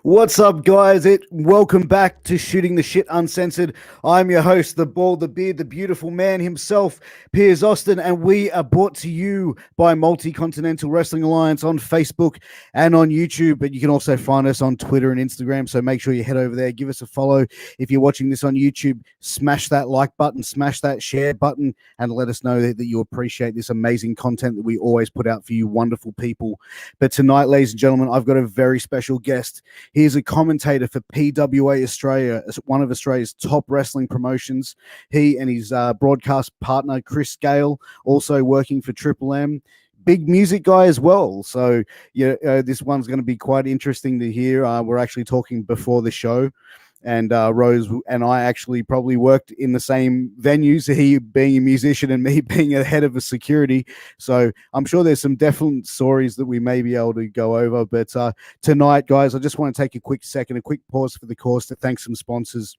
What's up, guys? Welcome back to Shooting the Shit Uncensored. I'm your host, the bald, the beard, the beautiful man himself, Piers Austin, and we are brought to you by Multi-Continental Wrestling Alliance on Facebook and on YouTube, but you can also find us on Twitter and Instagram, so make sure you head over there, give us a follow. If you're watching this on YouTube, smash that like button, smash that share button, and let us know that you appreciate this amazing content that we always put out for you wonderful people. But tonight, ladies and gentlemen, I've got a very special guest. He is a commentator for PWA Australia, one of Australia's top wrestling promotions. He and his broadcast partner, Chris Gale, also working for Triple M. Big music guy as well. So, this one's going to be quite interesting to hear. We're actually talking before the show. And Rose and I actually probably worked in the same venues, he being a musician and me being a head of a security. So I'm sure there's some definite stories that we may be able to go over. But tonight, guys, I just want to take a quick pause for the course to thank some sponsors.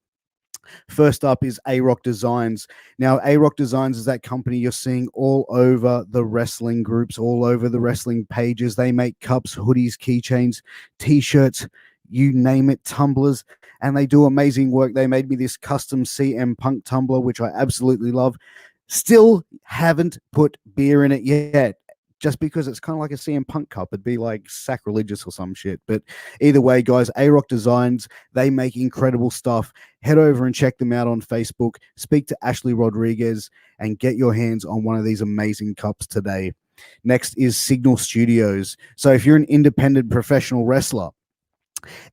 First up is A-Rock Designs. Now, A-Rock Designs is that company you're seeing all over the wrestling groups, all over the wrestling pages. They make cups, hoodies, keychains, T-shirts, you name it, tumblers, and they do amazing work. They made me this custom CM Punk tumbler, which I absolutely love. Still haven't put beer in it yet, just because it's kind of like a CM Punk cup. It'd be like sacrilegious or some shit. But either way, guys, A-Rock Designs, they make incredible stuff. Head over and check them out on Facebook. Speak to Ashley Rodriguez and get your hands on one of these amazing cups today. Next is Signal Studios. So if you're an independent professional wrestler,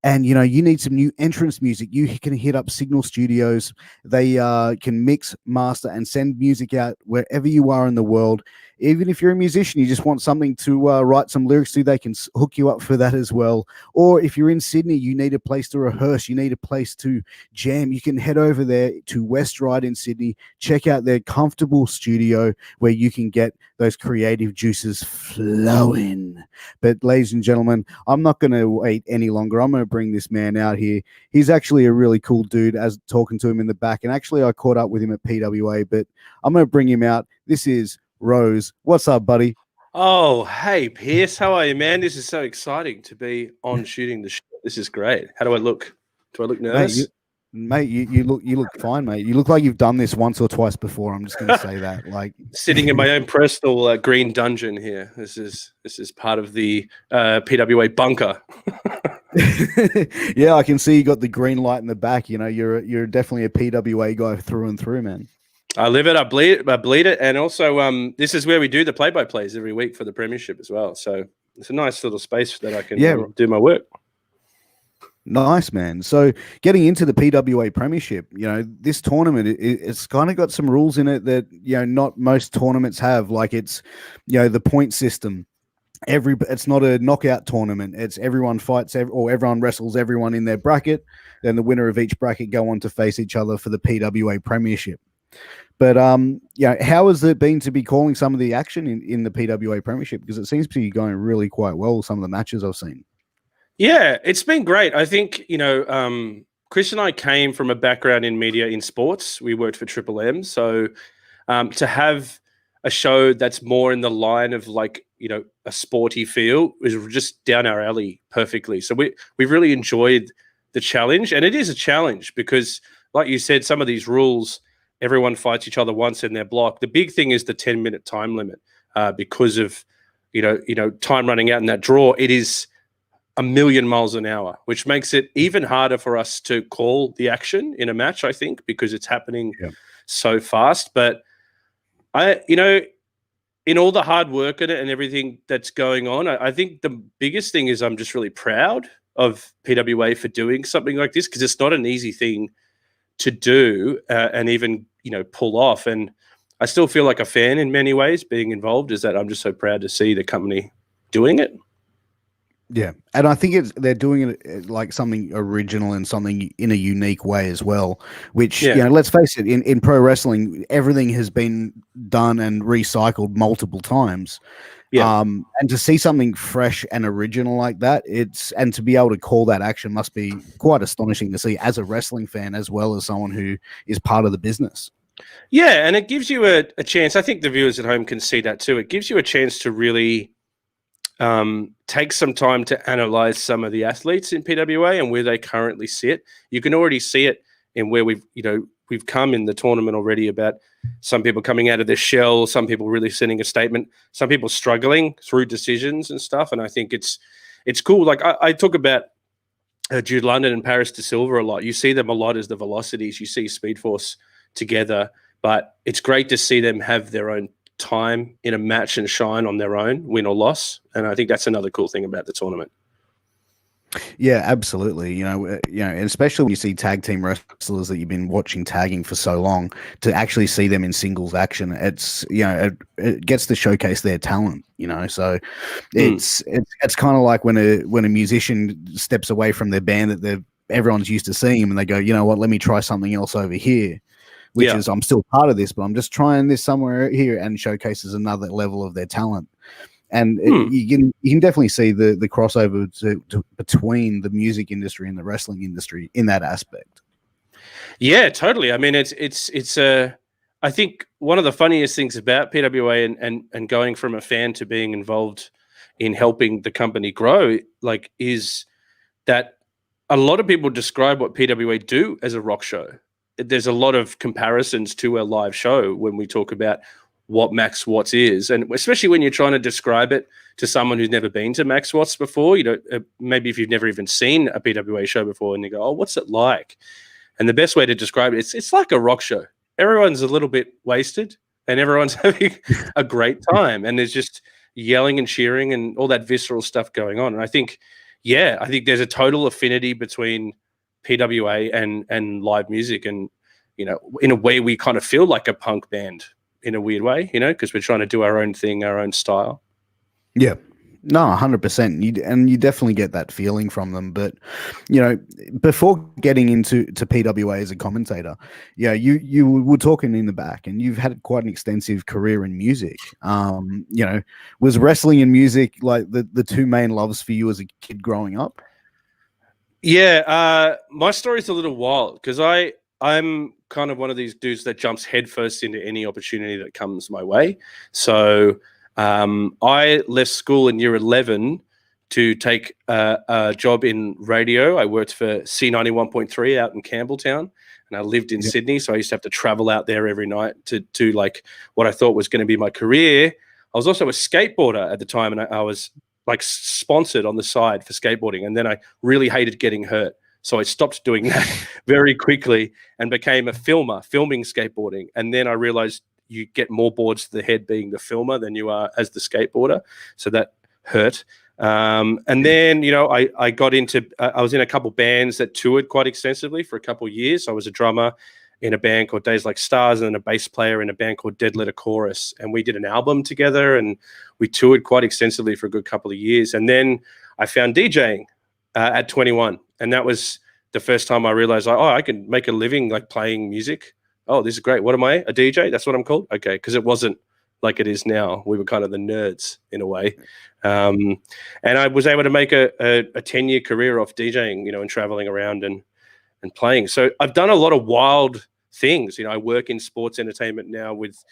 and you need some new entrance music, you can hit up Signal Studios. They can mix, master, and send music out wherever you are in the world. Even if you're a musician, you just want something to write some lyrics to, they can hook you up for that as well. Or if you're in Sydney, you need a place to rehearse, you need a place to jam, you can head over there to West Ryde in Sydney, check out their comfortable studio where you can get those creative juices flowing. But ladies and gentlemen, I'm not going to wait any longer. I'm going to bring this man out here. He's actually a really cool dude, as talking to him in the back. And actually, I caught up with him at PWA, but I'm going to bring him out. This is Rose. What's up, buddy? Oh, hey, Piers. How are you, man? This is so exciting to be on Shooting the Shit. This is great. How do I look? Do I look nervous? Mate, you look fine, mate. You look like you've done this once or twice before. I'm just going to say that. Like sitting in my own personal green dungeon here. This is part of the PWA bunker. Yeah, I can see you got the green light in the back. You're definitely a PWA guy through and through, man. I live it, I bleed it, and also this is where we do the play-by-plays every week for the Premiership as well. So it's a nice little space that I can do my work. Nice, man. So getting into the PWA Premiership, this tournament, it's kind of got some rules in it that not most tournaments have. Like it's the point system. It's not a knockout tournament. It's everyone fights or everyone wrestles everyone in their bracket. Then the winner of each bracket go on to face each other for the PWA Premiership. But how has it been to be calling some of the action in the PWA Premiership? Because it seems to be going really quite well, some of the matches I've seen. Yeah, it's been great. I think, Chris and I came from a background in media in sports. We worked for Triple M. So to have a show that's more in the line of a sporty feel is just down our alley perfectly. So we've really enjoyed the challenge. And it is a challenge because, like you said, some of these rules, everyone fights each other once in their block. The big thing is the 10-minute time limit because of, time running out in that draw. It is 1,000,000 miles an hour, which makes it even harder for us to call the action in a match, I think, because it's happening so fast. But in all the hard work in it and everything that's going on, I think the biggest thing is I'm just really proud of PWA for doing something like this because it's not an easy thing to do and even pull off. And I still feel like a fan in many ways being involved, is that I'm just so proud to see the company doing it. Yeah, and I think they're doing it like something original and something in a unique way as well, which, let's face it, in pro wrestling, everything has been done and recycled multiple times. Yeah. And to see something fresh and original like that, and to be able to call that action must be quite astonishing to see as a wrestling fan, as well as someone who is part of the business. Yeah, and it gives you a chance. I think the viewers at home can see that too. It gives you a chance to really take some time to analyze some of the athletes in PWA and where they currently sit. You can already see it in where we've come in the tournament already, about some people coming out of their shell, some people really sending a statement, some people struggling through decisions and stuff. And I think it's cool. Like I talk about Jude London and Paris De Silva a lot. You see them a lot as the velocities. You see Speed Force together, but it's great to see them have their own time in a match and shine on their own, win or loss. And I think that's another cool thing about the tournament. Yeah, absolutely. And especially when you see tag team wrestlers that you've been watching tagging for so long, to actually see them in singles action, it's it gets to showcase their talent. So it's kind of like when a musician steps away from their band that everyone's used to seeing them, and they go, you know what, let me try something else over here, which is, I'm still part of this, but I'm just trying this somewhere here, and showcases another level of their talent. And you can definitely see the crossover between the music industry and the wrestling industry in that aspect. Yeah, totally. I mean, it's I think one of the funniest things about PWA and going from a fan to being involved in helping the company grow, like, is that a lot of people describe what PWA do as a rock show. There's a lot of comparisons to a live show when we talk about what Max Watts is, and especially when you're trying to describe it to someone who's never been to Max Watts before, maybe if you've never even seen a PWA show before, and you go, oh, what's it like? And the best way to describe it, it's like a rock show. Everyone's a little bit wasted and everyone's having a great time, and there's just yelling and cheering and all that visceral stuff going on. And I think there's a total affinity between PWA and live music, and in a way we kind of feel like a punk band in a weird way, because we're trying to do our own thing, our own style. Yeah. No, 100%. And you definitely get that feeling from them. But, before getting into PWA as a commentator, you were talking in the back, and you've had quite an extensive career in music. Was wrestling and music like the two main loves for you as a kid growing up? Yeah. My story's a little wild because I'm kind of one of these dudes that jumps headfirst into any opportunity that comes my way. So I left school in year 11 to take a job in radio. I worked for C91.3 out in Campbelltown, and I lived in Sydney. So I used to have to travel out there every night to like what I thought was going to be my career. I was also a skateboarder at the time, and I was like sponsored on the side for skateboarding. And then I really hated getting hurt. So I stopped doing that very quickly and became a filmer, filming skateboarding. And then I realized you get more boards to the head being the filmer than you are as the skateboarder. So that hurt. And then, I got into, I was in a couple bands that toured quite extensively for a couple of years. I was a drummer in a band called Days Like Stars, and then a bass player in a band called Dead Letter Chorus. And we did an album together, and we toured quite extensively for a good couple of years. And then I found DJing at 21. And that was the first time I realized, I can make a living like playing music. Oh, this is great. What am I? A DJ? That's what I'm called? Okay, because it wasn't like it is now. We were kind of the nerds in a way. And I was able to make a 10-year career off DJing, and traveling around and playing. So I've done a lot of wild things. I work in sports entertainment now with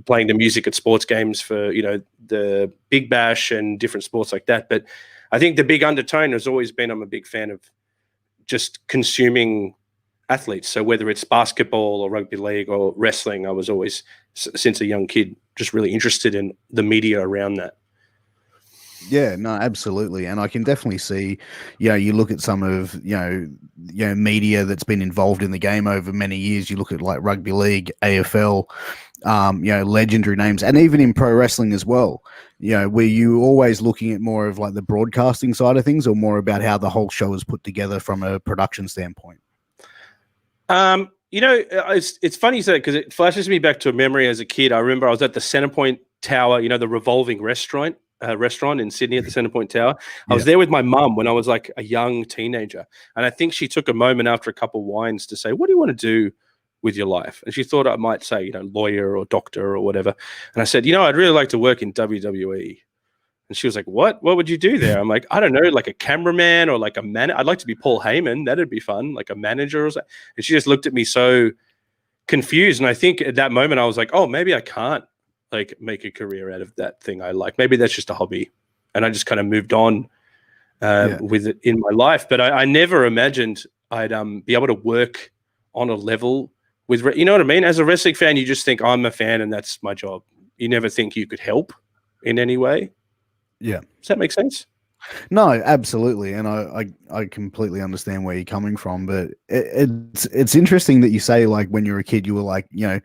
playing the music at sports games for, the Big Bash and different sports like that. But I think the big undertone has always been, I'm a big fan of just consuming athletes. So whether it's basketball or rugby league or wrestling, I was always, since a young kid, just really interested in the media around that. Yeah, no, absolutely. And I can definitely see, you look at some of, media that's been involved in the game over many years. You look at like rugby league, AFL, legendary names, and even in pro wrestling as well. Were you always looking at more of like the broadcasting side of things, or more about how the whole show is put together from a production standpoint? It's funny you say that, because it flashes me back to a memory as a kid. I remember I was at the Centrepoint Tower, the revolving restaurant in Sydney at the Centrepoint Tower. I was there with my mum when I was like a young teenager. And I think she took a moment after a couple of wines to say, what do you want to do with your life? And she thought I might say, lawyer or doctor or whatever. And I said, I'd really like to work in WWE. And she was like, what would you do there? I'm like, I don't know, like a cameraman or like a man. I'd like to be Paul Heyman. That'd be fun. Like a manager or something. And she just looked at me so confused. And I think at that moment I was like, oh, maybe I can't like make a career out of that thing I like. Maybe that's just a hobby. and I just kind of moved on with it in my life. But I never imagined I'd be able to work on a level with, you know what I mean? As a wrestling fan, you just think I'm a fan and that's my job. You never think you could help in any way. Yeah. Does that make sense? No, absolutely, and I completely understand where you're coming from, but it's interesting that you say, like, when you were a kid, you were like, I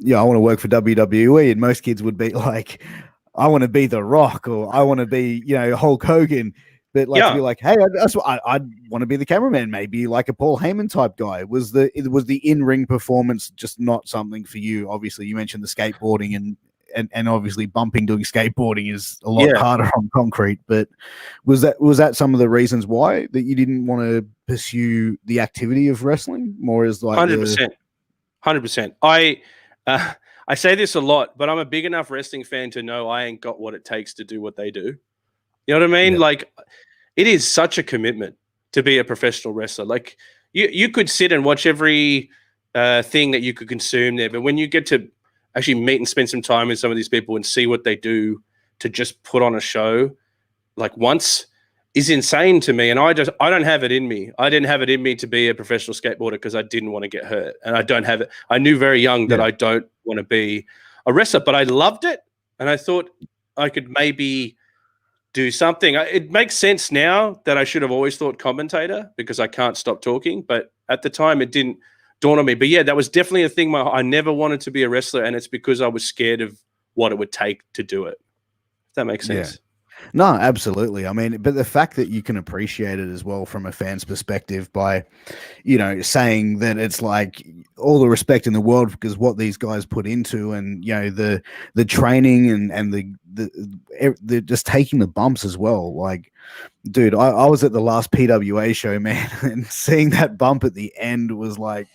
want to work for WWE, and most kids would be like, I want to be The Rock, or I want to be, Hulk Hogan, but like to be like, hey, that's what I'd want to be the cameraman, maybe like a Paul Heyman type guy. Was the in-ring performance just not something for you? Obviously, you mentioned the skateboarding and obviously bumping doing skateboarding is a lot harder on concrete, but was that some of the reasons why that you didn't want to pursue the activity of wrestling more as like 100%. I say this a lot, but I'm a big enough wrestling fan to know I ain't got what it takes to do what they do. You know what I mean? Yeah. Like, it is such a commitment to be a professional wrestler. Like, you could sit and watch every thing that you could consume there, but when you get to actually meet and spend some time with some of these people and see what they do to just put on a show like once is insane to me. And I don't have it in me. I didn't have it in me to be a professional skateboarder because I didn't want to get hurt. And I don't have it. I knew very young that I don't want to be a wrestler, but I loved it. And I thought I could maybe do something. It makes sense now that I should have always thought commentator because I can't stop talking. But at the time it didn't dawn on me. But yeah, that was definitely a thing. I never wanted to be a wrestler, and it's because I was scared of what it would take to do it. If that makes sense. Yeah. No, absolutely. I mean, but the fact that you can appreciate it as well from a fan's perspective by, saying that it's like all the respect in the world because what these guys put into, and the training and the just taking the bumps as well. Like, dude, I was at the last PWA show, man, and seeing that bump at the end was like,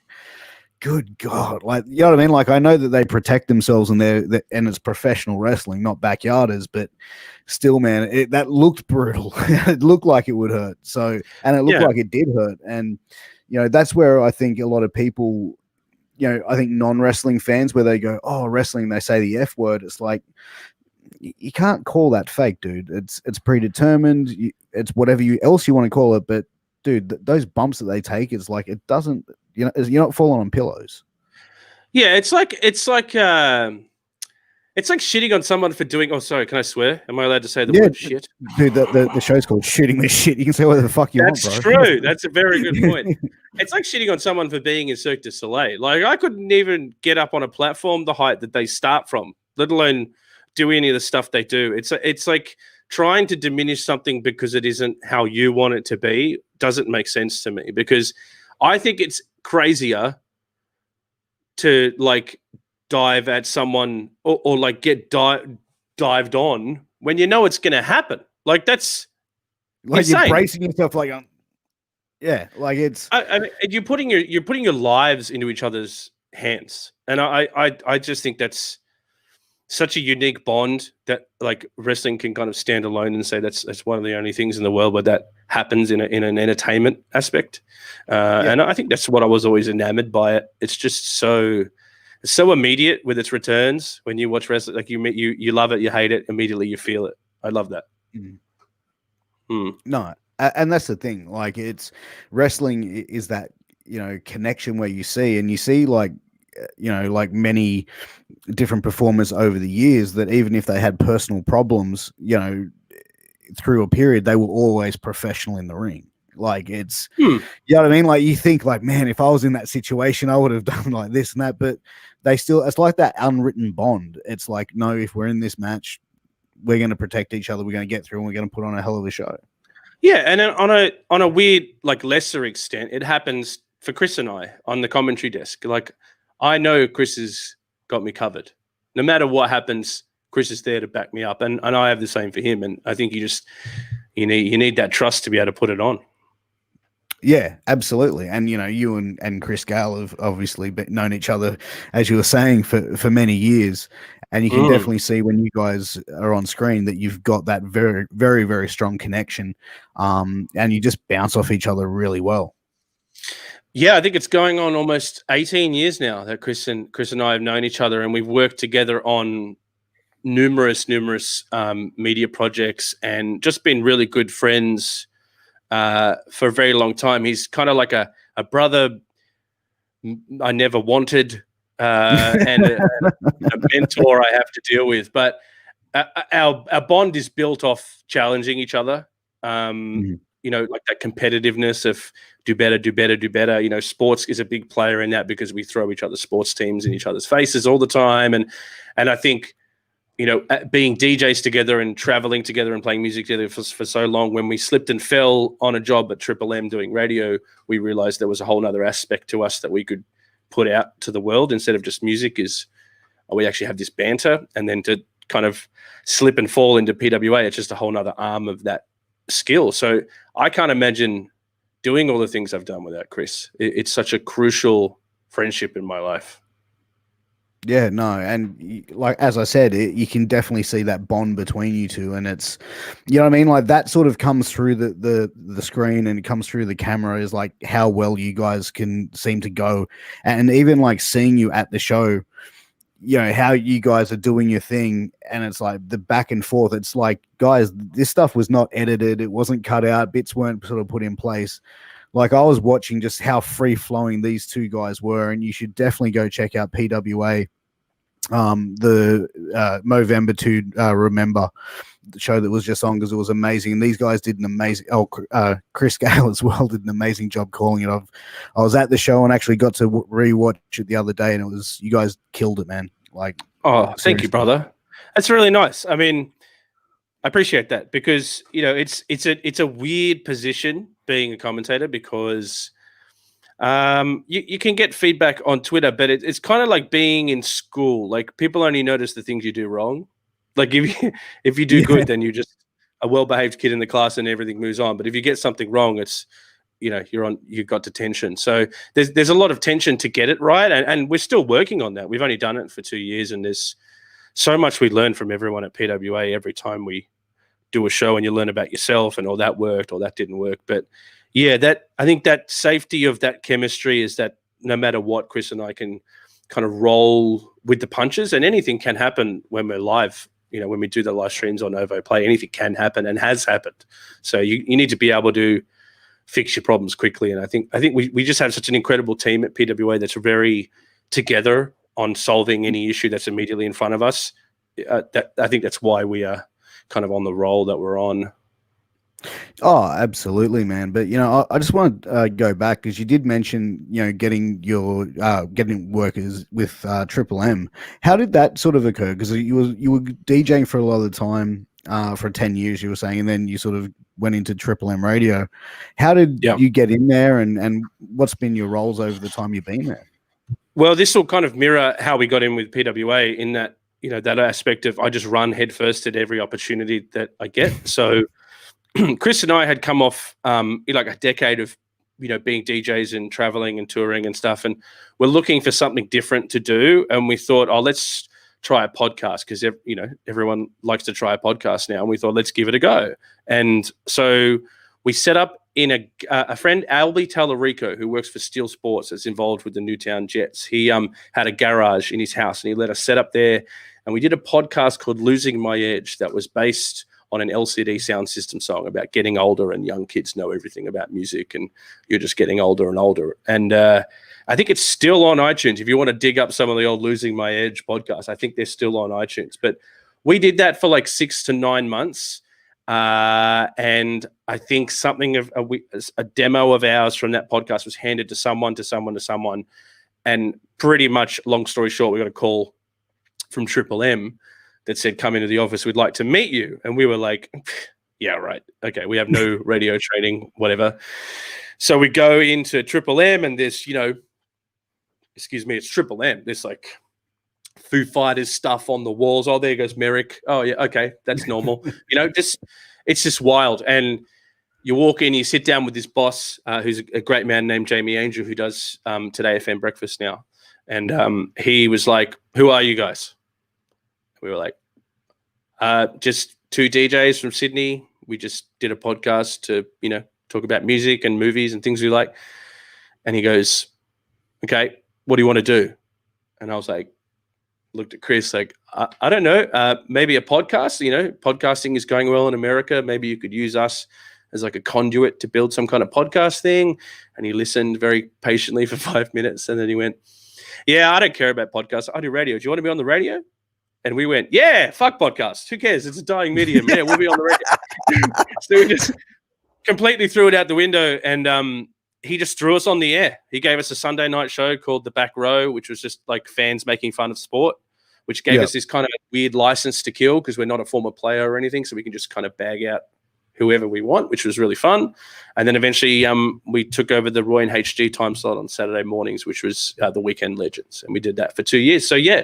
good God, like, you know what I mean? Like, I know that they protect themselves and and it's professional wrestling, not backyarders, but still, man, that looked brutal. It looked like it would hurt. So, and it looked like it did hurt. And, that's where I think a lot of people, I think non-wrestling fans, where they go, oh, wrestling, they say the F word. It's like, you can't call that fake, dude. It's predetermined. It's whatever else you want to call it. But dude, those bumps that they take, it's like, it doesn't, you're not falling on pillows. Yeah, it's like shitting on someone for doing. Oh, sorry, can I swear? Am I allowed to say the word shit? Dude, the show's called Shooting the Shit. You can say whatever the fuck you want, bro. That's true. That's a very good point. It's like shitting on someone for being in Cirque du Soleil. Like, I couldn't even get up on a platform the height that they start from, let alone do any of the stuff they do. It's like trying to diminish something because it isn't how you want it to be doesn't make sense to me, because I think it's crazier to like dive at someone or like get dived on when you know it's going to happen. Like, that's like insane. You're bracing yourself like, yeah, like it's. I mean, you're putting your lives into each other's hands, and I just think that's such a unique bond that like wrestling can kind of stand alone and say that's one of the only things in the world where that happens in an entertainment aspect. And I think that's what I was always enamored by it. It's just so immediate with its returns. When you watch wrestling, like you love it, you hate it, immediately you feel it. I love that. No, and that's the thing. Like, it's wrestling is that connection where you see like like many different performers over the years that even if they had personal problems, through a period, they were always professional in the ring. Like, it's, you know what I mean? Like, you think like, man, if I was in that situation, I would have done like this and that, but it's like that unwritten bond. It's like, no, if we're in this match, we're going to protect each other. We're going to get through and we're going to put on a hell of a show. Yeah. And then on a weird, like lesser extent, it happens for Chris and I on the commentary desk. Like, I know Chris has got me covered. No matter what happens, Chris is there to back me up. And I have the same for him. And I think you need that trust to be able to put it on. Yeah, absolutely. And, you and Chris Gale have obviously known each other, as you were saying, for many years. And you can definitely see when you guys are on screen that you've got that very, very, very strong connection. And you just bounce off each other really well. Yeah, I think it's going on almost 18 years now that Chris and I have known each other, and we've worked together on numerous media projects and just been really good friends for a very long time. He's kind of like a brother I never wanted and a mentor I have to deal with. But our bond is built off challenging each other. You know, like that competitiveness of do better, do better, do better. You know, sports is a big player in that because we throw each other's sports teams in each other's faces all the time. And I think, you know, being DJs together and traveling together and playing music together for so long, when we slipped and fell on a job at Triple M doing radio, we realized there was a whole other aspect to us that we could put out to the world instead of just music. Is we actually have this banter, and then to kind of slip and fall into PWA, it's just a whole other arm of that skill. So I can't imagine doing all the things I've done without Chris. It's such a crucial friendship in my life. Yeah, no, and like as I said, you can definitely see that bond between you two, and it's, you know what I mean, like that sort of comes through the screen and it comes through the camera, is like how well you guys can seem to go, and even like seeing you at the show, you know, how you guys are doing your thing, and it's like the back and forth. It's like, guys, this stuff was not edited, it wasn't cut out, bits weren't sort of put in place. Like I was watching just how free flowing these two guys were, and you should definitely go check out PWA, the Movember to Remember, the show that was just on, because it was amazing. And these guys did an amazing. Chris Gale as well did an amazing job calling it. I was at the show and actually got to rewatch it the other day, and it was, you guys killed it, man. Like, oh, thank you, brother. That's really nice. I mean, I appreciate that, because you know it's a weird position being a commentator, because you can get feedback on Twitter, but it's kind of like being in school. Like people only notice the things you do wrong. Like if you do good, then you're just a well-behaved kid in the class and everything moves on. But if you get something wrong, it's, you know, you've got detention. So there's a lot of tension to get it right, and we're still working on that. We've only done it for 2 years, and there's so much we learn from everyone at PWA every time we do a show, and you learn about yourself and, oh, that worked or that didn't work. But yeah, I think that safety of that chemistry is that no matter what, Chris and I can kind of roll with the punches, and anything can happen when we're live. You know, when we do the live streams on Ovo Play, anything can happen and has happened. So you need to be able to fix your problems quickly. And I think we just have such an incredible team at PWA that's very together on solving any issue that's immediately in front of us. That I think that's why we are kind of on the roll that we're on. Oh, absolutely, man. But, you know, I just want to go back, because you did mention, you know, getting workers with Triple M. How did that sort of occur? Because you were DJing for a lot of the time, for 10 years, you were saying, and then you sort of went into Triple M radio. How did you get in there, and what's been your roles over the time you've been there? Well, this will kind of mirror how we got in with PWA, in that, you know, that aspect of I just run headfirst at every opportunity that I get. So Chris and I had come off like a decade of, you know, being DJs and traveling and touring and stuff, and we're looking for something different to do. And we thought, oh, let's try a podcast, because you know, everyone likes to try a podcast now. And we thought, let's give it a go. And so we set up in a friend, Albie Tallarico, who works for Steel Sports, that's involved with the Newtown Jets. He had a garage in his house, and he let us set up there, and we did a podcast called Losing My Edge that was based on an LCD sound system song about getting older, and young kids know everything about music, and you're just getting older and older. And I think it's still on iTunes. If you want to dig up some of the old Losing My Edge podcasts, I think they're still on iTunes. But we did that for like 6 to 9 months. And I think something of a demo of ours from that podcast was handed to someone. And pretty much, long story short, we got a call from Triple M that said, come into the office, we'd like to meet you. And we were like, yeah, right. Okay, we have no radio training, whatever. So we go into Triple M, and there's, you know, it's Triple M. There's like Foo Fighters stuff on the walls. Oh, there goes Merrick. Oh, yeah, okay, that's normal. You know, it's just wild. And you walk in, you sit down with this boss, who's a great man named Jamie Angel, who does Today FM Breakfast now. And he was like, who are you guys? We were like, just 2 DJs from Sydney. We just did a podcast to, you know, talk about music and movies and things we like. And he goes, okay, what do you want to do? And I was like, looked at Chris like, I don't know, maybe a podcast. Podcasting is going well in America. Maybe you could use us as like a conduit to build some kind of podcast thing. And he listened very patiently for 5 minutes. And then he went, yeah, I don't care about podcasts. I do radio. Do you want to be on the radio? And we went, yeah, fuck podcasts. Who cares? It's a dying medium. Yeah, we'll be on the radio. So we just completely threw it out the window. And he just threw us on the air. He gave us a Sunday night show called The Back Row, which was just like fans making fun of sport, which gave us this kind of weird license to kill because we're not a former player or anything. So we can just kind of bag out whoever we want, which was really fun. And then eventually we took over the Roy and HG time slot on Saturday mornings, which was the Weekend Legends. And we did that for 2 years. So yeah,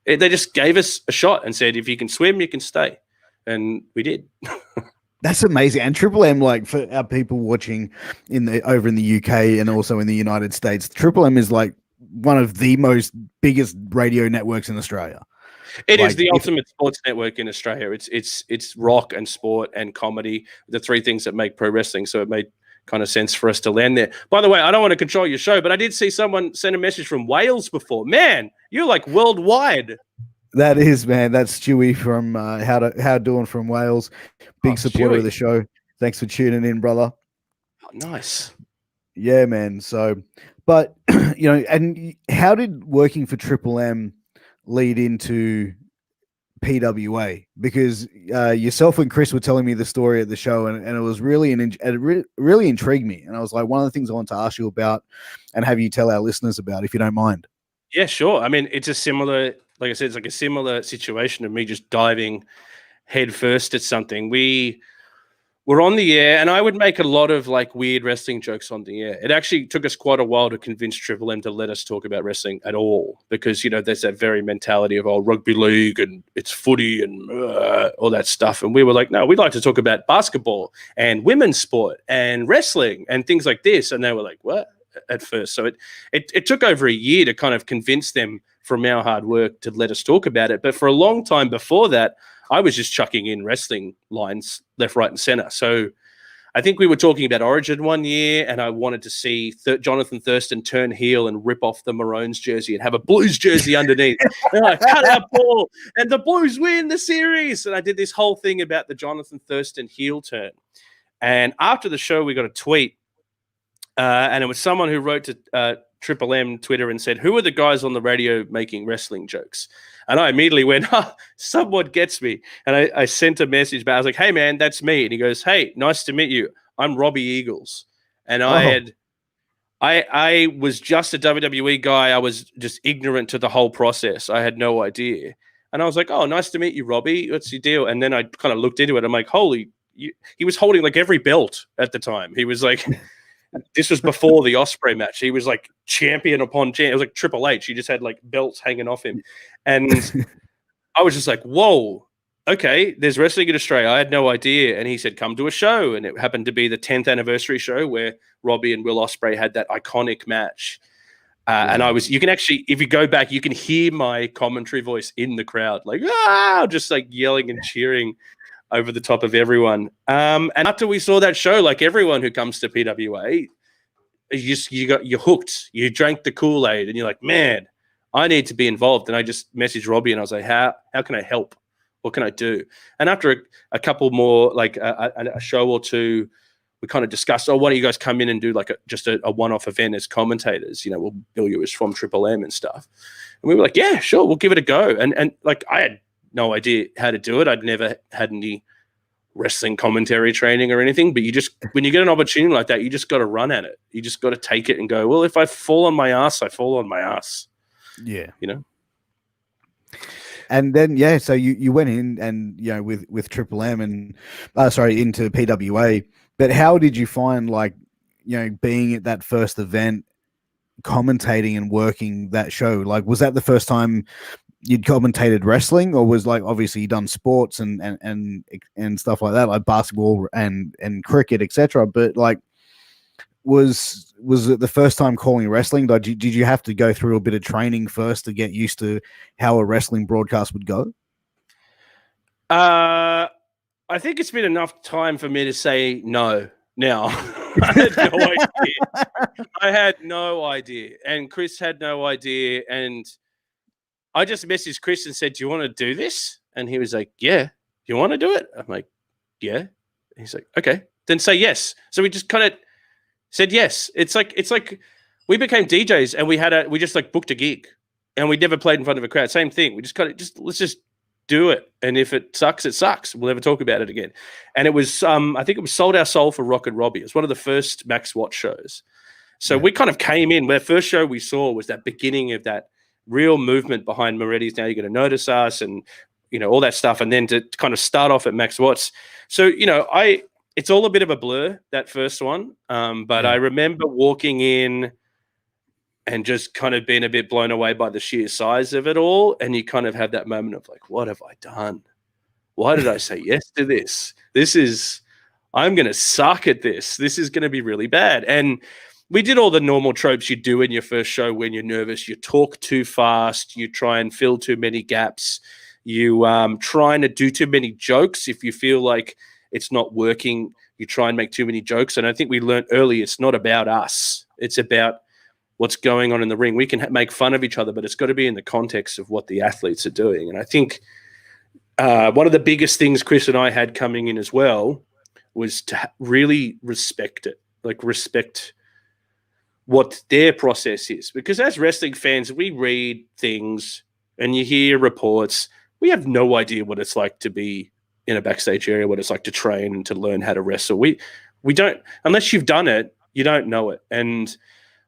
they just gave us a shot and said, if you can swim, you can stay. And we did. That's amazing. And Triple M, like for our people watching over in the UK and also in the United States, Triple M is like one of the most biggest radio networks in Australia. It is the ultimate sports network in Australia. It's rock and sport and comedy, the three things that make pro wrestling. So it made kind of sense for us to land there. By the way, I don't want to control your show, but I did see someone send a message from Wales before. Man, you're like worldwide. That is, man. That's Stewie from How Doing from Wales. Big supporter Stewie of the show. Thanks for tuning in, brother. Oh, nice. Yeah, man. So, but, and how did working for Triple M lead into PWA? Because yourself and Chris were telling me the story at the show, and it was really really intrigued me. And I was like, one of the things I want to ask you about and have you tell our listeners about, if you don't mind. Yeah, sure. I mean, it's a similar, like I said, it's like a similar situation of me just diving head first at something. We were on the air, and I would make a lot of like weird wrestling jokes on the air. It actually took us quite a while to convince Triple M to let us talk about wrestling at all, because there's that very mentality of rugby league and it's footy and all that stuff. And we were like, no, we'd like to talk about basketball and women's sport and wrestling and things like this. And they were like, what? At first. So it took over a year to kind of convince them from our hard work to let us talk about it. But for a long time before that, I was just chucking in wrestling lines left, right, and center. So I think we were talking about Origin one year, and I wanted to see Jonathan Thurston turn heel and rip off the Maroons jersey and have a Blues jersey underneath. And I cut out ball, and the Blues win the series. And I did this whole thing about the Jonathan Thurston heel turn. And after the show, we got a tweet, and it was someone who wrote to Triple M Twitter and said, who are the guys on the radio making wrestling jokes? And I immediately went, someone gets me. And I sent a message back. I was like, hey, man, that's me. And he goes, hey, nice to meet you. I'm Robbie Eagles. And I was just a WWE guy. I was just ignorant to the whole process. I had no idea. And I was like, oh, nice to meet you, Robbie. What's your deal? And then I kind of looked into it. I'm like, he was holding like every belt at the time. He was like... This was before the Osprey match. He was like champion upon champion. It was like Triple H. He just had like belts hanging off him. And I was just like, whoa, okay, there's wrestling in Australia. I had no idea. And he said, come to a show. And it happened to be the 10th anniversary show where Robbie and Will Ospreay had that iconic match. And you can actually, if you go back, you can hear my commentary voice in the crowd, like, just like yelling and cheering over the top of everyone. And after we saw that show, like everyone who comes to PWA, you're hooked. You drank the Kool-Aid and you're like, man, I need to be involved. And I just messaged Robbie and I was like, how can I help? What can I do? And after a couple more, like a show or two, we kind of discussed, why don't you guys come in and do like just a one-off event as commentators? We'll bill you as from Triple M and stuff. And we were like, yeah, sure, we'll give it a go. And like I had no idea how to do it. I'd never had any wrestling commentary training or anything, but when you get an opportunity like that, you just got to run at it. You just got to take it and go, well, if I fall on my ass, I fall on my ass. Yeah. And then, so you went in and, with Triple M and, into PWA, but how did you find being at that first event, commentating and working that show? Like, was that the first time you'd commentated wrestling, or was obviously you done sports and stuff like that, like basketball and cricket, etc. But was it the first time calling wrestling? Did you have to go through a bit of training first to get used to how a wrestling broadcast would go? I think it's been enough time for me to say no. Now, I had no idea, and Chris had no idea, and I just messaged Chris and said, "Do you want to do this?" And he was like, "Yeah." "You want to do it?" I'm like, "Yeah." He's like, "Okay, then say yes." So we just kind of said yes. It's like we became DJs and we just like booked a gig and we never played in front of a crowd. Same thing. We just kind of let's just do it. And if it sucks, it sucks. We'll never talk about it again. And it was I think it was Sold Our Soul for Rock and Robbie. It was one of the first Max Watts shows. So we kind of came in. The first show we saw was that beginning of that real movement behind Moretti's Now You're Going to Notice Us and, all that stuff. And then to kind of start off at Max Watts. So, it's all a bit of a blur, that first one. But I remember walking in and just kind of being a bit blown away by the sheer size of it all. And you kind of have that moment of like, what have I done? Why did I say yes to this? I'm going to suck at this. This is going to be really bad. And we did all the normal tropes you do in your first show when you're nervous. You talk too fast. You try and fill too many gaps. You trying to do too many jokes. If you feel like it's not working, you try and make too many jokes. And I think we learned early it's not about us. It's about what's going on in the ring. We can make fun of each other, but it's got to be in the context of what the athletes are doing. And I think one of the biggest things Chris and I had coming in as well was to really respect it, like respect what their process is. Because as wrestling fans, we read things and you hear reports. We have no idea what it's like to be in a backstage area, what it's like to train and to learn how to wrestle. We don't, unless you've done it, you don't know it. And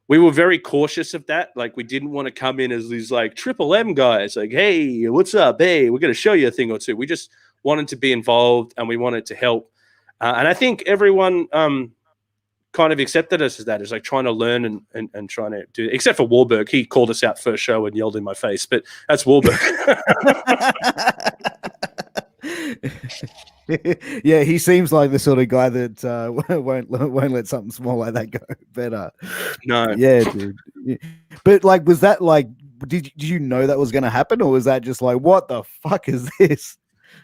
we were very cautious of that. Like, we didn't want to come in as these like Triple M guys, like, hey, what's up? Hey, we're going to show you a thing or two. We just wanted to be involved and we wanted to help. And I think everyone kind of accepted us as that, as like trying to learn and trying to do, except for Wahlberg. He called us out first show and yelled in my face, but that's Wahlberg. Yeah, he seems like the sort of guy that won't let something small like that go. But no, yeah, dude. But like, was that like, did you know that was going to happen, or was that just like, what the fuck is this?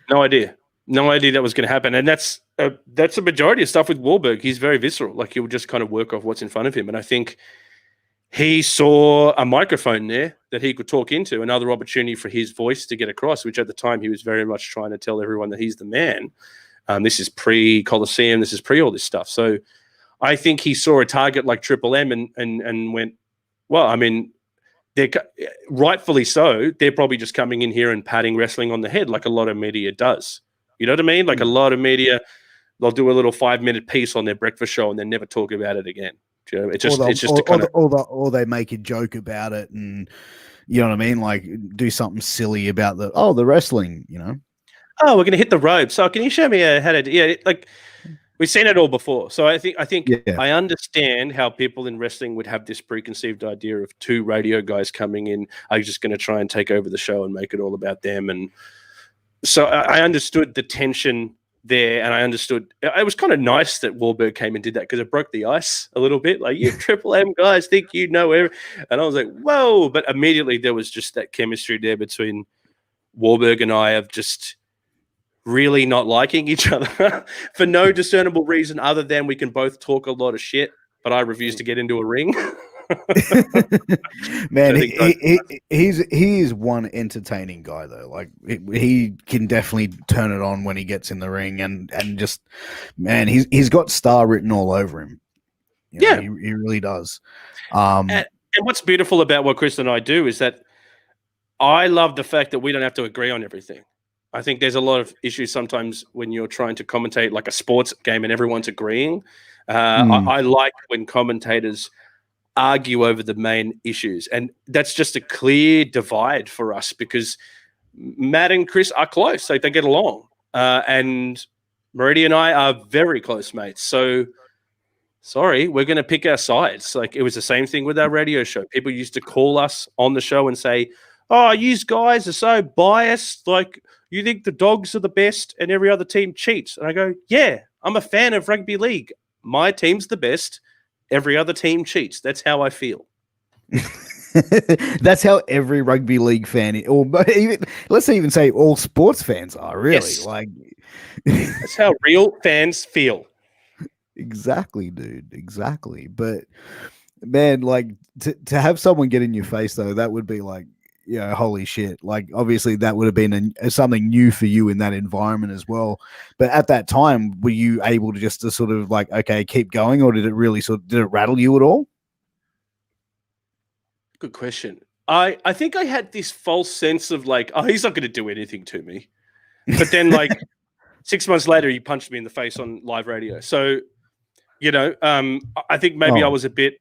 No idea that was going to happen. And that's a majority of stuff with Wahlberg. He's very visceral. Like, he would just kind of work off what's in front of him. And I think he saw a microphone there that he could talk into, another opportunity for his voice to get across, which at the time he was very much trying to tell everyone that he's the man. This is pre-Coliseum. This is pre all this stuff. So I think he saw a target like Triple M and went, well, I mean, they're rightfully so. They're probably just coming in here and patting wrestling on the head like a lot of media does. You know what I mean? Like, a lot of media, they'll do a little 5-minute piece on their breakfast show and then never talk about it again. You know, it's just or they make a joke about it, and you know what I mean, like do something silly about the wrestling. You know, oh, we're gonna hit the ropes. So can you show me how to do? Yeah, like we've seen it all before. So I think I understand how people in wrestling would have this preconceived idea of two radio guys coming in are just going to try and take over the show and make it all about them. And so I understood the tension there, and I understood it was kind of nice that Wahlberg came and did that, because it broke the ice a little bit. Like, you Triple M guys think you know everything. And I was like, whoa. But immediately there was just that chemistry there between Wahlberg and I of just really not liking each other for no discernible reason other than we can both talk a lot of shit, but I refuse to get into a ring. Man, he is one entertaining guy though. Like, he can definitely turn it on when he gets in the ring, and just, man, he's got star written all over him. You know, he really does. And what's beautiful about what Chris and I do is that I love the fact that we don't have to agree on everything. I think there's a lot of issues sometimes when you're trying to commentate like a sports game and everyone's agreeing. I like when commentators argue over the main issues, and that's just a clear divide for us, because Matt and Chris are close, like they get along, and Moretti and I are very close mates. So sorry, we're going to pick our sides. Like, it was the same thing with our radio show. People used to call us on the show and say, oh, you guys are so biased, like you think the Dogs are the best and every other team cheats. And I go, yeah, I'm a fan of rugby league. My team's the best. Every other team cheats. That's how I feel. That's how every rugby league fan, or even, let's even say all sports fans are, really. Yes. Like, that's how real fans feel. Exactly, dude. Exactly. But man, like to have someone get in your face though, that would be like, holy shit. Like, obviously that would have been something new for you in that environment as well. But at that time, were you able to just to sort of like, okay, keep going, or did it rattle you at all? Good question. I think I had this false sense of like, oh, he's not going to do anything to me. But then like 6 months later, he punched me in the face on live radio. So, I think maybe I was a bit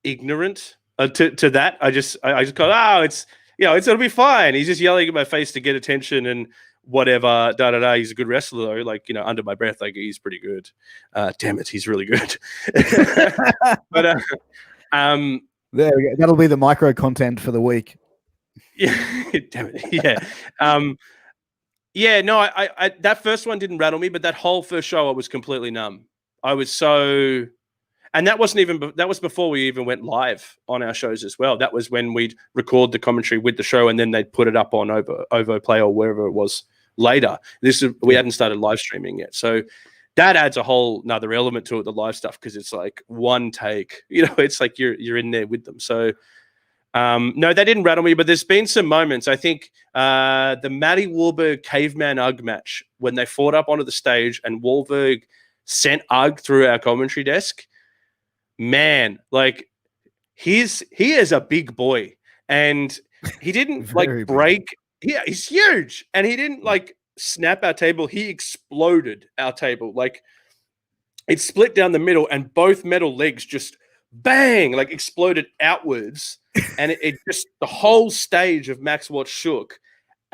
ignorant to that. I just go, it'll be fine. He's just yelling at my face to get attention and whatever. He's a good wrestler though. Like, under my breath, like he's pretty good. Damn it, he's really good. But there we go. That'll be the micro content for the week. Yeah, damn it. Yeah. Yeah, no, I that first one didn't rattle me, but that whole first show I was completely numb. I was so, and that was before we even went live on our shows as well. That was when we'd record the commentary with the show and then they'd put it up on Ovo Play or wherever it was later. We hadn't started live streaming yet. So that adds a whole nother element to it, the live stuff, because it's like one take, it's like you're in there with them. So no, that didn't rattle me, but there's been some moments. I think the Matty Wahlberg Caveman Ugg match, when they fought up onto the stage and Wahlberg sent Ugg through our commentary desk, man, like he is a big boy, and he didn't like break. Yeah, he's huge, and he didn't like snap our table. He exploded our table. Like it split down the middle, and both metal legs just bang, like exploded outwards, and it just the whole stage of Max Watts shook.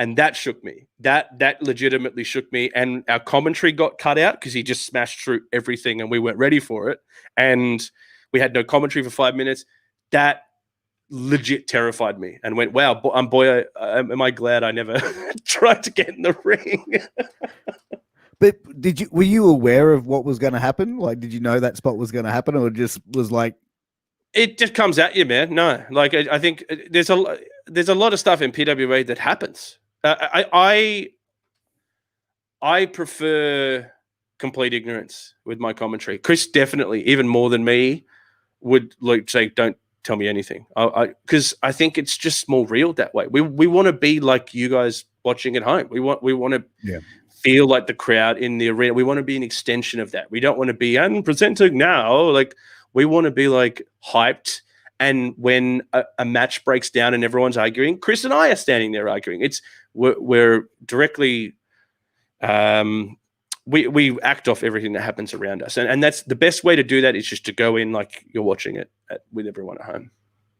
And that shook me. That legitimately shook me. And our commentary got cut out because he just smashed through everything and we weren't ready for it. And we had no commentary for 5 minutes. That legit terrified me and went, wow, am I glad I never tried to get in the ring. But were you aware of what was going to happen? Like, did you know that spot was going to happen, or just was like, it just comes at you, man? No, like I think there's a lot of stuff in PWA that happens. I prefer complete ignorance with my commentary. Chris definitely, even more than me, would like say, "Don't tell me anything," because I think it's just more real that way. We want to be like you guys watching at home. We want to feel like the crowd in the arena. We want to be an extension of that. We don't want to be and presenting now. Like we want to be like hyped. And when a match breaks down and everyone's arguing, Chris and I are standing there arguing. We're directly we act off everything that happens around us, and that's the best way to do that is just to go in like you're watching it with everyone at home,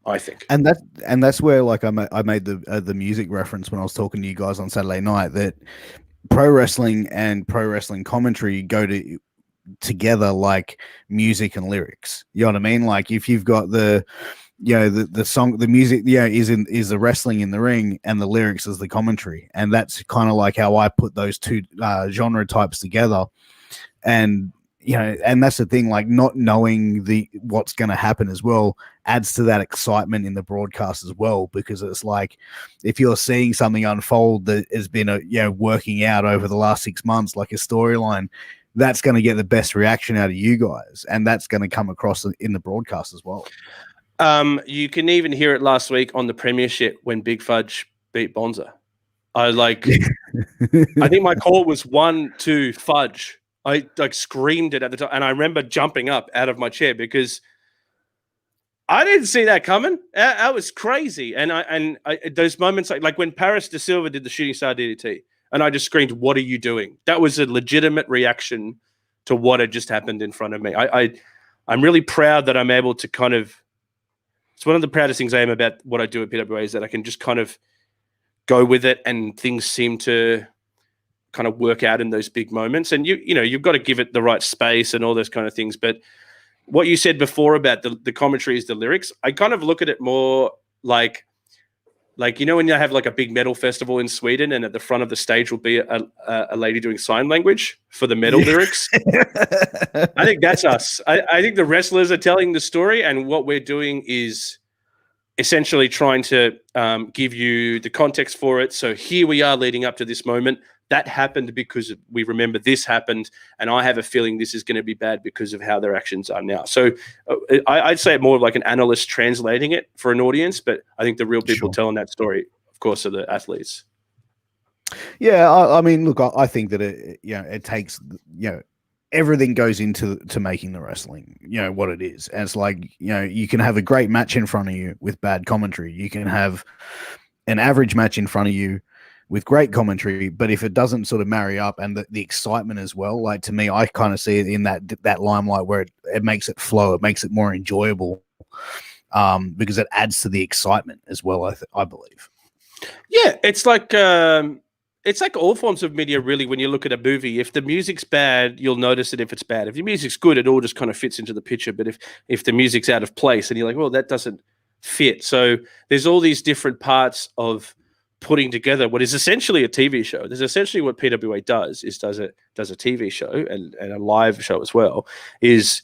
I think. And that's where like I made the music reference when I was talking to you guys on Saturday night, that pro wrestling and pro wrestling commentary go together like music and lyrics. You know what I mean? Like if you've got the song, the music is the wrestling in the ring, and the lyrics is the commentary, and that's kind of like how I put those two genre types together. And and that's the thing, like not knowing what's going to happen as well adds to that excitement in the broadcast as well, because it's like if you're seeing something unfold that has been working out over the last 6 months, like a storyline, that's going to get the best reaction out of you guys, and that's going to come across in the broadcast as well. You can even hear it last week on the Premiership when Big Fudge beat Bonza. I think my call was 1-2 Fudge. I like screamed it at the time, and I remember jumping up out of my chair because I didn't see that coming. That was crazy. And I those moments like when Paris De Silva did the shooting star DDT, and I just screamed, "What are you doing?" That was a legitimate reaction to what had just happened in front of me. I'm really proud that I'm able to kind of. It's one of the proudest things I am about what I do at PWA is that I can just kind of go with it, and things seem to kind of work out in those big moments. And you've got to give it the right space and all those kind of things. But what you said before about the commentary is the lyrics, I kind of look at it more like when you have like a big metal festival in Sweden, and at the front of the stage will be a lady doing sign language for the metal lyrics. I think that's us. I think the wrestlers are telling the story, and what we're doing is essentially trying to give you the context for it. So here we are leading up to this moment. That happened because we remember this happened, and I have a feeling this is going to be bad because of how their actions are now. So I'd say it more like an analyst translating it for an audience, but I think the real people telling that story of course, are the athletes. Yeah, I mean, look, I think that it takes, everything goes into making the wrestling, what it is. And it's like, you can have a great match in front of you with bad commentary. You can have an average match in front of you with great commentary, but if it doesn't sort of marry up and the excitement as well, like to me, I kind of see it in that limelight where it makes it flow, it makes it more enjoyable, because it adds to the excitement as well. I believe. Yeah, it's like all forms of media, really. When you look at a movie, if the music's bad, you'll notice it. If it's bad, if the music's good, it all just kind of fits into the picture. But if the music's out of place, and you're like, well, that doesn't fit. So there's all these different parts of putting together what is essentially a TV show. There's essentially what PWA does a TV show and a live show as well, is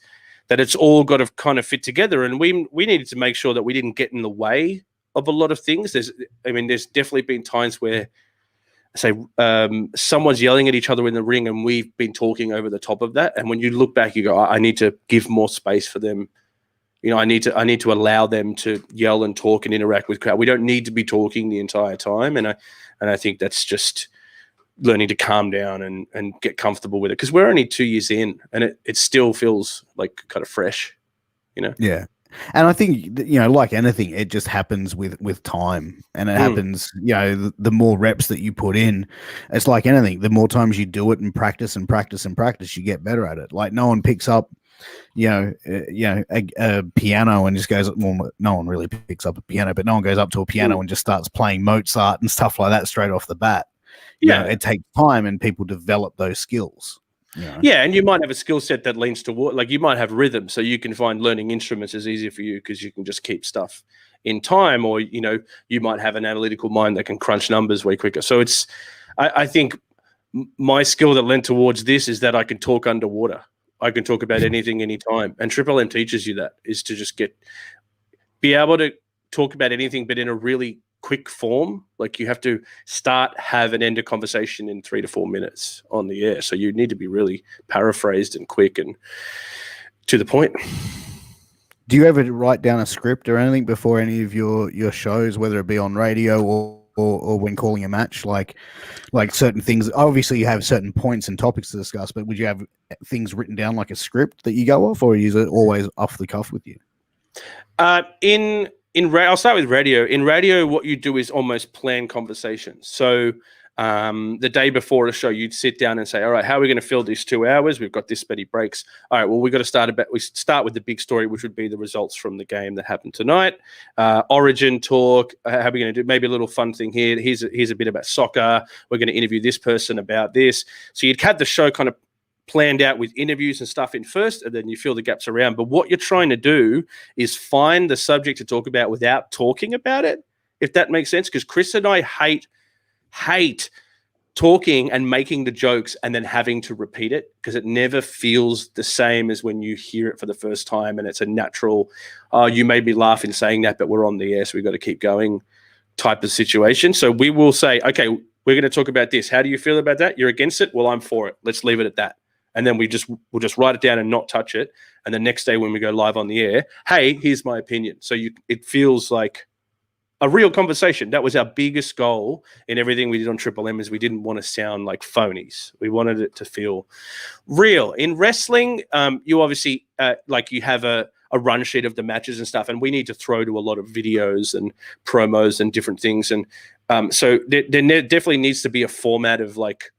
that it's all got to kind of fit together. And we needed to make sure that we didn't get in the way of a lot of things. There's definitely been times where, say, someone's yelling at each other in the ring and we've been talking over the top of that. And when you look back, you go, I need to give more space for them. I need to allow them to yell and talk and interact with crowd. We don't need to be talking the entire time. And I think that's just learning to calm down and get comfortable with it. Because we're only 2 years in and it still feels like kind of fresh, Yeah. And I think, like anything, it just happens with time, and it happens, the more reps that you put in, it's like anything, the more times you do it and practice and practice and practice, you get better at it. Like no one picks up, a piano and just goes, well, no one really picks up a piano, but no one goes up to a piano and just starts playing Mozart and stuff like that straight off the bat. It takes time and people develop those skills. Yeah, and you might have a skill set that leans toward, like you might have rhythm, so you can find learning instruments is easier for you because you can just keep stuff in time, or you might have an analytical mind that can crunch numbers way quicker. So I think my skill that lent towards this is that I can talk underwater. I can talk about anything, anytime, and Triple M teaches you that, is to just be able to talk about anything, but in a really quick form. Like you have to start, have, and end a conversation in 3 to 4 minutes on the air. So you need to be really paraphrased and quick and to the point. Do you ever write down a script or anything before any of your shows, whether it be on radio or when calling a match, like certain things? Obviously you have certain points and topics to discuss, but would you have things written down like a script that you go off, or is it always off the cuff with you? I'll start with radio. In radio, what you do is almost plan conversations. So the day before a show, you'd sit down and say, all right, how are we going to fill these 2 hours? We've got this many breaks. All right, well, we start with the big story, which would be the results from the game that happened tonight. Origin talk. How are we going to do? Maybe a little fun thing here. Here's a bit about soccer. We're going to interview this person about this. So you'd have the show kind of planned out with interviews and stuff in first, and then you fill the gaps around. But what you're trying to do is find the subject to talk about without talking about it, if that makes sense. Because Chris and I hate talking and making the jokes and then having to repeat it, because it never feels the same as when you hear it for the first time and it's a natural, oh, you made me laugh in saying that, but we're on the air, so we've got to keep going type of situation. So we will say, okay, we're going to talk about this. How do you feel about that? You're against it? Well, I'm for it. Let's leave it at that. And then we'll just write it down and not touch it. And the next day when we go live on the air, hey, here's my opinion. So it feels like a real conversation. That was our biggest goal in everything we did on Triple M, is we didn't want to sound like phonies. We wanted it to feel real. In wrestling, you obviously you have a run sheet of the matches and stuff, and we need to throw to a lot of videos and promos and different things. And so there definitely needs to be a format of like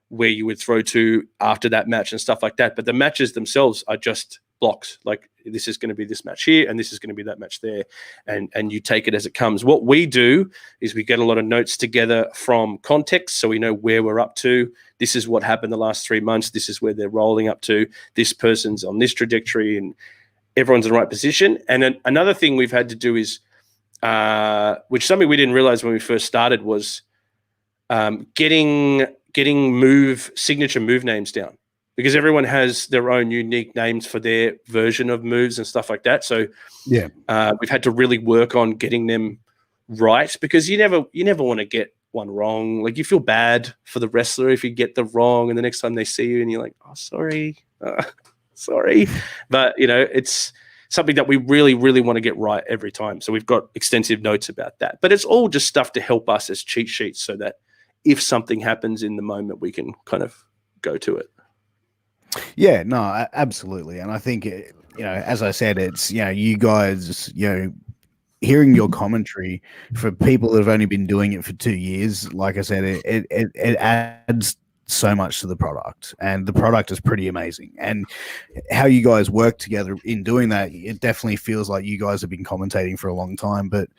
where you would throw to after that match and stuff like that. But the matches themselves are just blocks. Like, this is going to be this match here and this is going to be that match there. And you take it as it comes. What we do is we get a lot of notes together from context, so we know where we're up to. This is what happened the last 3 months. This is where they're rolling up to. This person's on this trajectory and everyone's in the right position. And then another thing we've had to do is, which something we didn't realize when we first started, was getting signature move names down, because everyone has their own unique names for their version of moves and stuff like that. So yeah, we've had to really work on getting them right, because you never want to get one wrong. Like, you feel bad for the wrestler if you get the wrong, and the next time they see you and you're like, oh, sorry. But something that we really, really want to get right every time. So we've got extensive notes about that. But it's all just stuff to help us as cheat sheets so that if something happens in the moment, we can kind of go to it. Yeah, no, absolutely. And I think, as I said, it's, you guys, hearing your commentary for people that have only been doing it for 2 years, like I said, it adds so much to the product, and the product is pretty amazing. And how you guys work together in doing that, it definitely feels like you guys have been commentating for a long time. But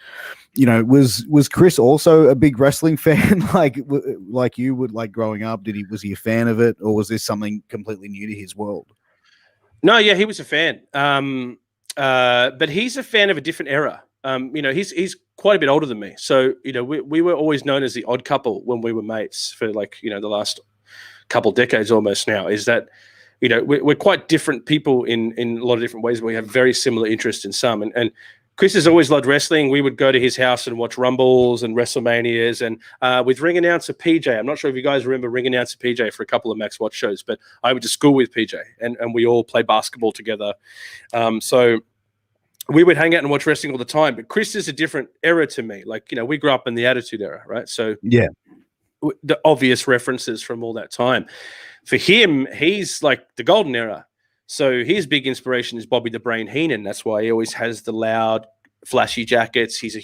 was Chris also a big wrestling fan, like you would, like growing up? Was he a fan of it, or was this something completely new to his world? No, yeah, he was a fan. But he's a fan of a different era. He's quite a bit older than me. So, we were always known as the odd couple when we were mates for the last couple decades almost now. Is that, we're quite different people in a lot of different ways, but we have very similar interests in some. And Chris has always loved wrestling. We would go to his house and watch Rumbles and WrestleManias, and with ring announcer PJ. I'm not sure if you guys remember ring announcer PJ for a couple of Max Watch shows, but I went to school with PJ, and we all play basketball together. So we would hang out and watch wrestling all the time. But Chris is a different era to me. We grew up in the Attitude Era, right? So yeah, the obvious references from all that time. For him, he's like the golden era. So his big inspiration is Bobby the Brain Heenan. That's why he always has the loud, flashy jackets. He's a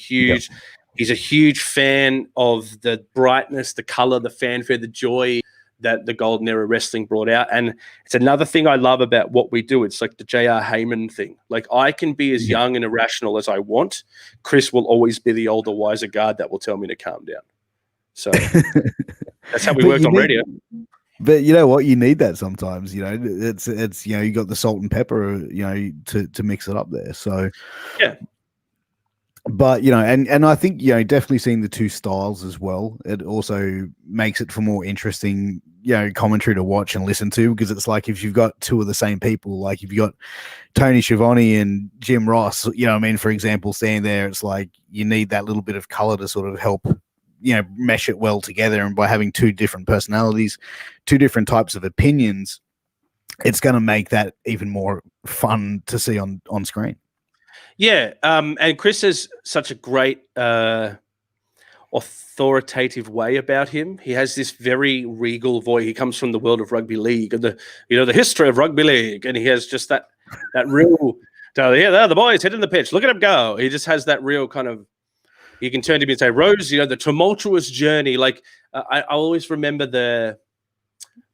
huge fan of the brightness, the color, the fanfare, the joy that the golden era wrestling brought out. And it's another thing I love about what we do. It's like the J.R. Heyman thing. Like, I can be as young and irrational as I want. Chris will always be the older, wiser guard that will tell me to calm down. So that's how we worked on radio. But you know what? You need that sometimes. It's you got the salt and pepper, to mix it up there. So yeah. But and I think definitely seeing the two styles as well, it also makes it for more interesting commentary to watch and listen to, because it's like if you've got two of the same people, like if you got Tony Schiavone and Jim Ross, for example, standing there, it's like you need that little bit of color to sort of help mesh it well together. And by having two different personalities, two different types of opinions, it's going to make that even more fun to see on screen. Yeah, and Chris has such a great authoritative way about him. He has this very regal voice. He comes from the world of rugby league and the history of rugby league, and he has just that real. Yeah, the boys hitting the pitch. Look at him go. He just has that real kind of. You can turn to him and say, Rose, the tumultuous journey. Like I always remember the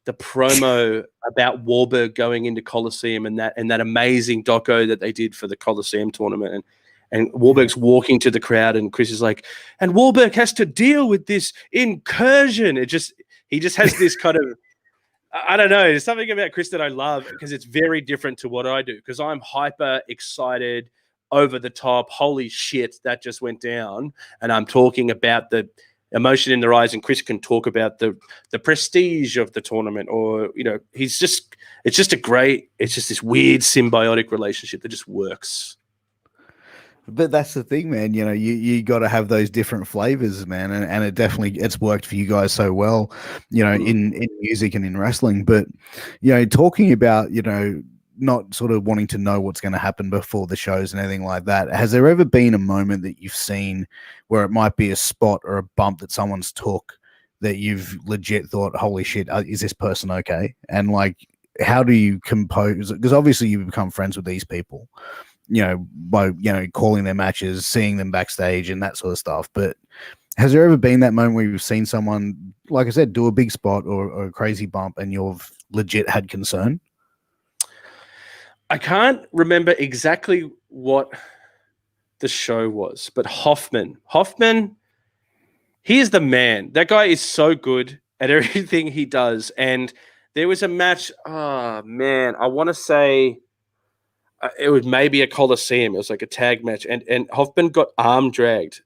promo about Wahlberg going into Coliseum and that amazing doco that they did for the Coliseum tournament. And Wahlberg's walking to the crowd, and Chris is like, and Wahlberg has to deal with this incursion. He just has this kind of, I don't know, there's something about Chris that I love, because it's very different to what I do, because I'm hyper excited, over the top, holy shit, that just went down. And I'm talking about the emotion in their eyes, and Chris can talk about the prestige of the tournament, or it's just this weird symbiotic relationship that just works. But that's the thing, man. You got to have those different flavors, man, and it's worked for you guys so well, in music and in wrestling. But talking about not sort of wanting to know what's going to happen before the shows and anything like that. Has there ever been a moment that you've seen where it might be a spot or a bump that someone's took that you've legit thought, holy shit, is this person okay? And like, how do you compose? Because obviously you become friends with these people, by, calling their matches, seeing them backstage and that sort of stuff. But has there ever been that moment where you've seen someone, like I said, do a big spot or a crazy bump and you've legit had concern? I can't remember exactly what the show was, but Hoffman, he is the man. That guy is so good at everything he does. And there was a match, oh man, I want to say it was maybe a Coliseum. It was like a tag match. And Hoffman got arm dragged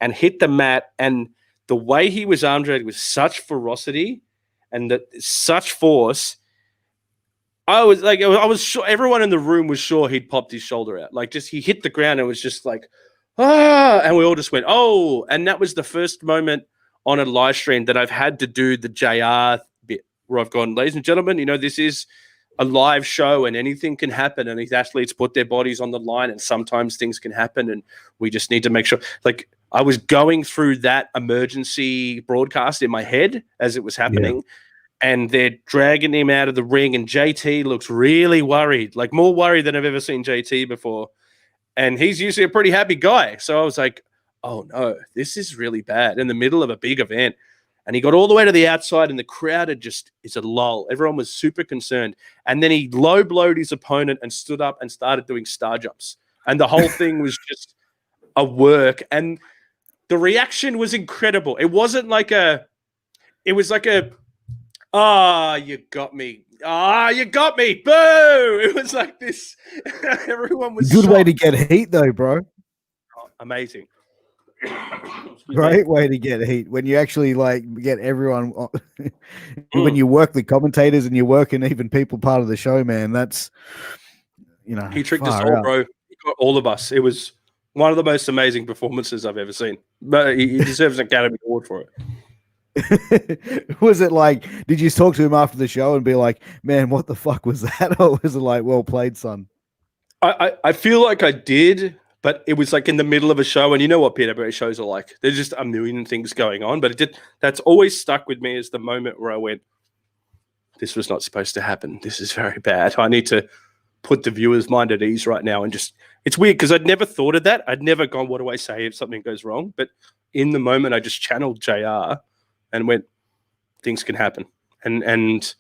and hit the mat. And the way he was arm dragged with such ferocity and such force, I was sure everyone in the room was sure he'd popped his shoulder out. Like, just he hit the ground and it was just like, and we all just went, oh. And that was the first moment on a live stream that I've had to do the JR bit where I've gone, ladies and gentlemen, this is a live show and anything can happen, and these athletes put their bodies on the line, and sometimes things can happen, and we just need to make sure. Like, I was going through that emergency broadcast in my head as it was happening, and they're dragging him out of the ring, and JT looks really worried, like more worried than I've ever seen JT before. And he's usually a pretty happy guy. So I was like, oh no, this is really bad in the middle of a big event. And he got all the way to the outside, and the crowd is a lull. Everyone was super concerned. And then he low blowed his opponent and stood up and started doing star jumps. And the whole thing was just a work. And the reaction was incredible. It was like a, you got me. You got me. Boo. It was like this. Everyone was good shocked. way to get heat though, bro. Amazing. Great way to get heat when you actually like get everyone when you work the commentators and you're working even people part of the show, man. That's, you know, he tricked us all, bro. He got all of us. It was one of the most amazing performances I've ever seen. But he deserves an Academy Award for it. Was it like, did you talk to him after the show and be like, man, what the fuck was that? Or was it like, well played, son? I feel like I did, but it was like in the middle of a show, and you know what PWA shows are like. There's just a million things going on, but that's always stuck with me as the moment where I went, this was not supposed to happen. This is very bad. I need to put the viewer's mind at ease right now. And just, it's weird because I'd never thought of that. I'd never gone, what do I say if something goes wrong? But in the moment, I just channeled JR and went, things can happen. And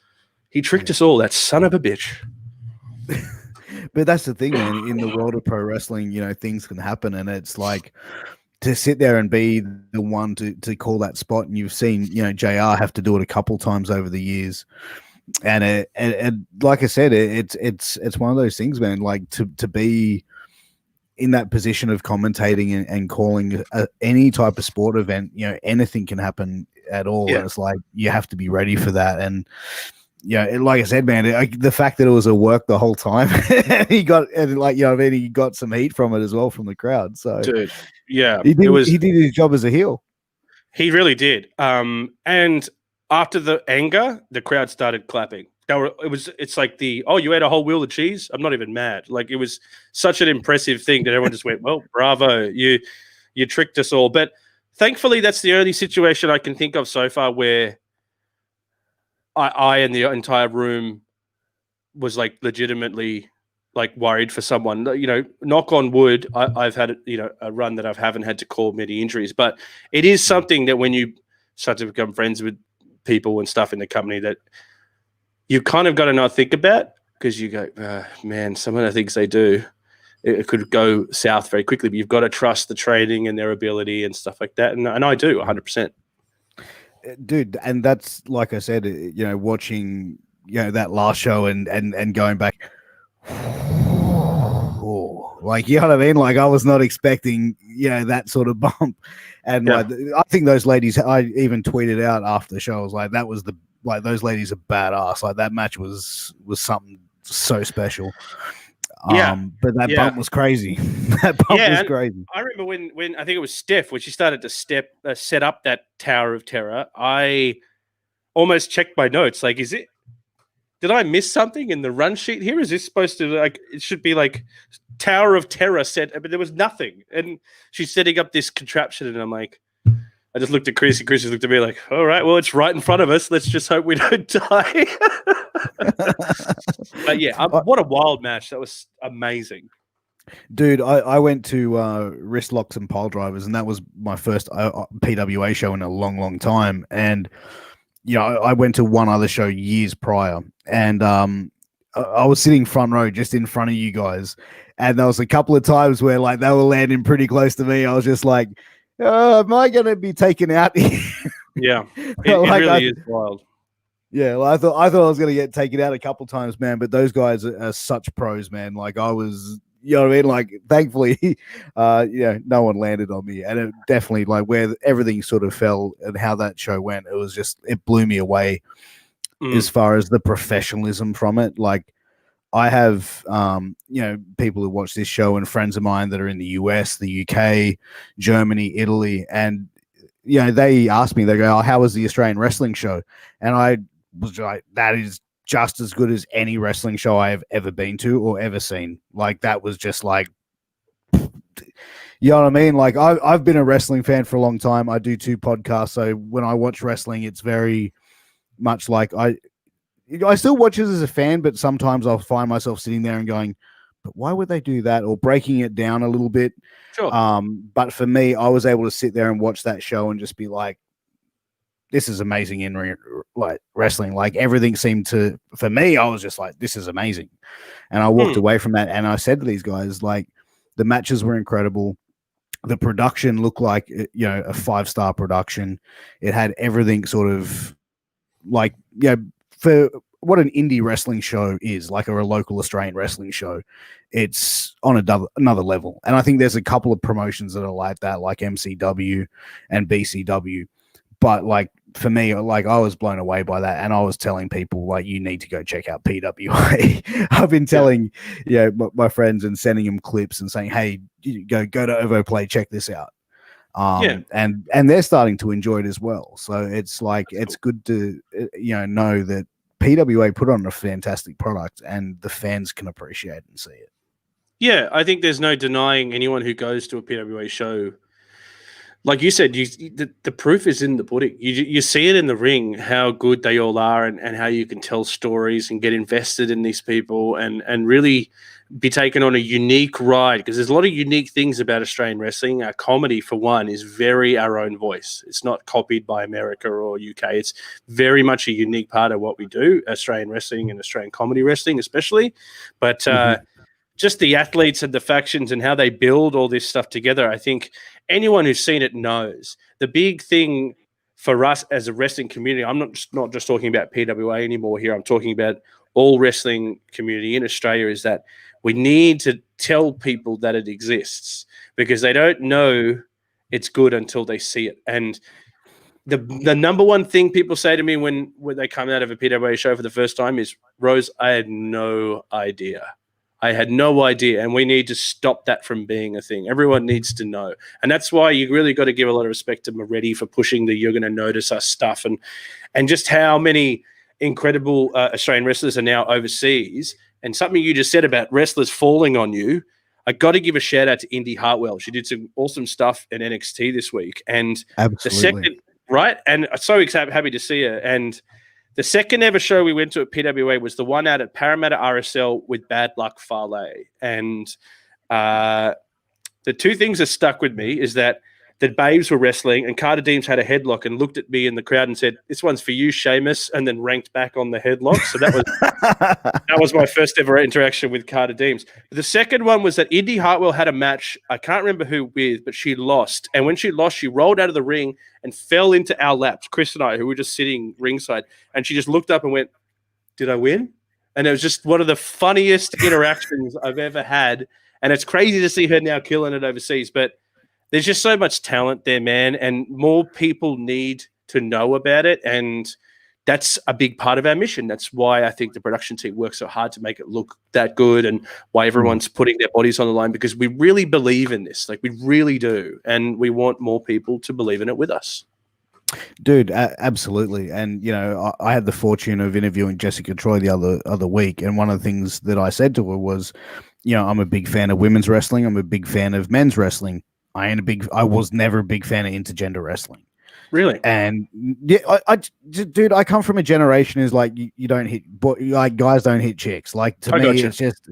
he tricked us all, that son of a bitch. But that's the thing, man. In the world of pro wrestling, you know, things can happen, and it's like to sit there and be the one to call that spot. And you've seen, you know, JR have to do it a couple times over the years, and like I said, it's one of those things, man. Like to be in that position of commentating and calling any type of sport event, you know, anything can happen at all. Yeah. And it's like you have to be ready for that. And yeah, like I said, man, the fact that it was a work the whole time, he got, and like, you know, I mean, he got some heat from it as well from the crowd. So, dude, yeah, he did his job as a heel. He really did. And after the anger, the crowd started clapping. It's like you ate a whole wheel of cheese. I'm not even mad. Like, it was such an impressive thing that everyone just went, well, bravo, you tricked us all. But thankfully, that's the only situation I can think of so far where I and the entire room was like legitimately like worried for someone. You know, knock on wood, I've had, you know, a run that I haven't had to call many injuries, but it is something that when you start to become friends with people and stuff in the company that you kind of got to not think about, because you go, man, some of the things they do, it could go south very quickly, but you've got to trust the training and their ability and stuff like that. And I do 100%. Dude, and that's, like I said, you know, watching, you know, that last show and going back, like, you know what I mean? Like, I was not expecting, you know, that sort of bump. And yeah. like, I think those ladies, I even tweeted out after the show, I was like, that was those ladies are badass. Like, that match was something so special. But that bump was crazy. That bump was crazy. I remember when I think it was Steph, when she started to set up that Tower of Terror, I almost checked my notes. Like, did I miss something in the run sheet here? Is this supposed to, like, it should be like Tower of Terror set, but there was nothing. And she's setting up this contraption, and I'm like, I just looked at Chris, and Chris just looked at me like, all right, well, it's right in front of us. Let's just hope we don't die. But yeah, what a wild match. That was amazing. Dude, I went to wrist locks and pile drivers, and that was my first PWA show in a long, long time. And, you know, I went to one other show years prior, and I was sitting front row just in front of you guys. And there was a couple of times where, like, they were landing pretty close to me. I was just like, am I going to be taken out here? Yeah, it really is wild. Yeah, well, I thought I was going to get taken out a couple times, man. But those guys are such pros, man. Like, I was, you know what I mean? Like, thankfully, you know, no one landed on me, and it definitely, like, where everything sort of fell and how that show went, it was just, it blew me away as far as the professionalism from it. Like, I have, you know, people who watch this show and friends of mine that are in the US, the UK, Germany, Italy, and, you know, they asked me, they go, oh, how was the Australian wrestling show? And I was like, that is just as good as any wrestling show I have ever been to or ever seen. Like, that was just like, you know what I mean? Like, I've been a wrestling fan for a long time. I do 2 podcasts, so when I watch wrestling, it's very much like I still watch it as a fan, but sometimes I'll find myself sitting there and going, but why would they do that? Or breaking it down a little bit. Sure. But for me, I was able to sit there and watch that show and just be like, this is amazing in like wrestling. Like, everything seemed to, for me, I was just like, this is amazing. And I walked away from that, and I said to these guys, like, the matches were incredible. The production looked like, you know, a 5-star production. It had everything sort of like, you know, for what an indie wrestling show is, like, or a local Australian wrestling show, it's on another level. And I think there's a couple of promotions that are like that, like MCW and BCW. But like, for me, like, I was blown away by that, and I was telling people, like, you need to go check out PWA. I've been telling, you know, my friends and sending them clips and saying, hey, go to OvoPlay, check this out. And they're starting to enjoy it as well. So it's like, it's good to, you know that PWA put on a fantastic product, and the fans can appreciate it and see it. Yeah, I think there's no denying anyone who goes to a PWA show. Like you said, the proof is in the pudding. You see it in the ring, how good they all are, and how you can tell stories and get invested in these people, and really be taken on a unique ride, because there's a lot of unique things about Australian wrestling. Our comedy, for one, is very our own voice. It's not copied by America or UK. It's very much a unique part of what we do, Australian wrestling and Australian comedy wrestling especially. But just the athletes and the factions and how they build all this stuff together, I think anyone who's seen it knows. The big thing for us as a wrestling community, I'm not just talking about PWA anymore here, I'm talking about all wrestling community in Australia, is that we need to tell people that it exists, because they don't know it's good until they see it. And the number one thing people say to me when they come out of a PWA show for the first time is, Rose, I had no idea. And we need to stop that from being a thing. Everyone needs to know. And that's why you really got to give a lot of respect to Moretti for pushing the "you're going to notice us" stuff, and just how many incredible Australian wrestlers are now overseas. And something you just said about wrestlers falling on you, I got to give a shout out to Indy Hartwell. She did some awesome stuff in NXT this week. And Absolutely. The second, right? And I'm so happy to see her. And the second ever show we went to at PWA was the one out at Parramatta RSL with Bad Luck Fale. And the 2 things that stuck with me is that the babes were wrestling, and Carter Deems had a headlock and looked at me in the crowd and said, "This one's for you, Sheamus," and then ranked back on the headlock. So that was my first ever interaction with Carter Deems. The second one was that Indy Hartwell had a match, I can't remember who with, but she lost. And when she lost, she rolled out of the ring and fell into our laps, Chris and I, who were just sitting ringside. And she just looked up and went, "Did I win?" And it was just one of the funniest interactions I've ever had. And it's crazy to see her now killing it overseas. But there's just so much talent there, man, and more people need to know about it, and that's a big part of our mission. That's why I think the production team works so hard to make it look that good, and why everyone's putting their bodies on the line, because we really believe in this. Like, we really do, and we want more people to believe in it with us. Dude, absolutely. And, you know, I had the fortune of interviewing Jessica Troy the other week, and one of the things that I said to her was, you know, I'm a big fan of women's wrestling. I'm a big fan of men's wrestling. I was never a big fan of intergender wrestling. Really? And yeah, dude, I come from a generation is like, you don't hit, like, guys don't hit chicks. Like, to me, it's just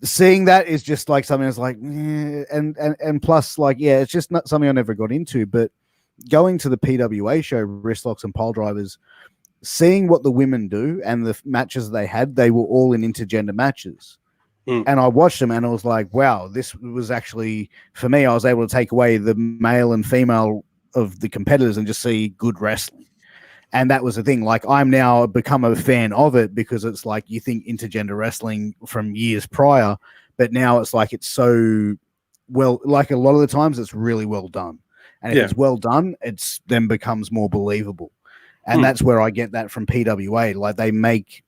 seeing that is just like something that's like, and plus, like, yeah, it's just not something I never got into. But going to the PWA show, wrist locks and pole drivers, seeing what the women do and the matches they had, they were all in intergender matches. And I watched them, and I was like, wow, this was actually, for me, I was able to take away the male and female of the competitors and just see good wrestling. And that was the thing. Like, I'm now become a fan of it, because it's like, you think intergender wrestling from years prior, but now it's like, it's so well, like, a lot of the times it's really well done. And if it's well done, it's then becomes more believable. And that's where I get that from PWA. Like,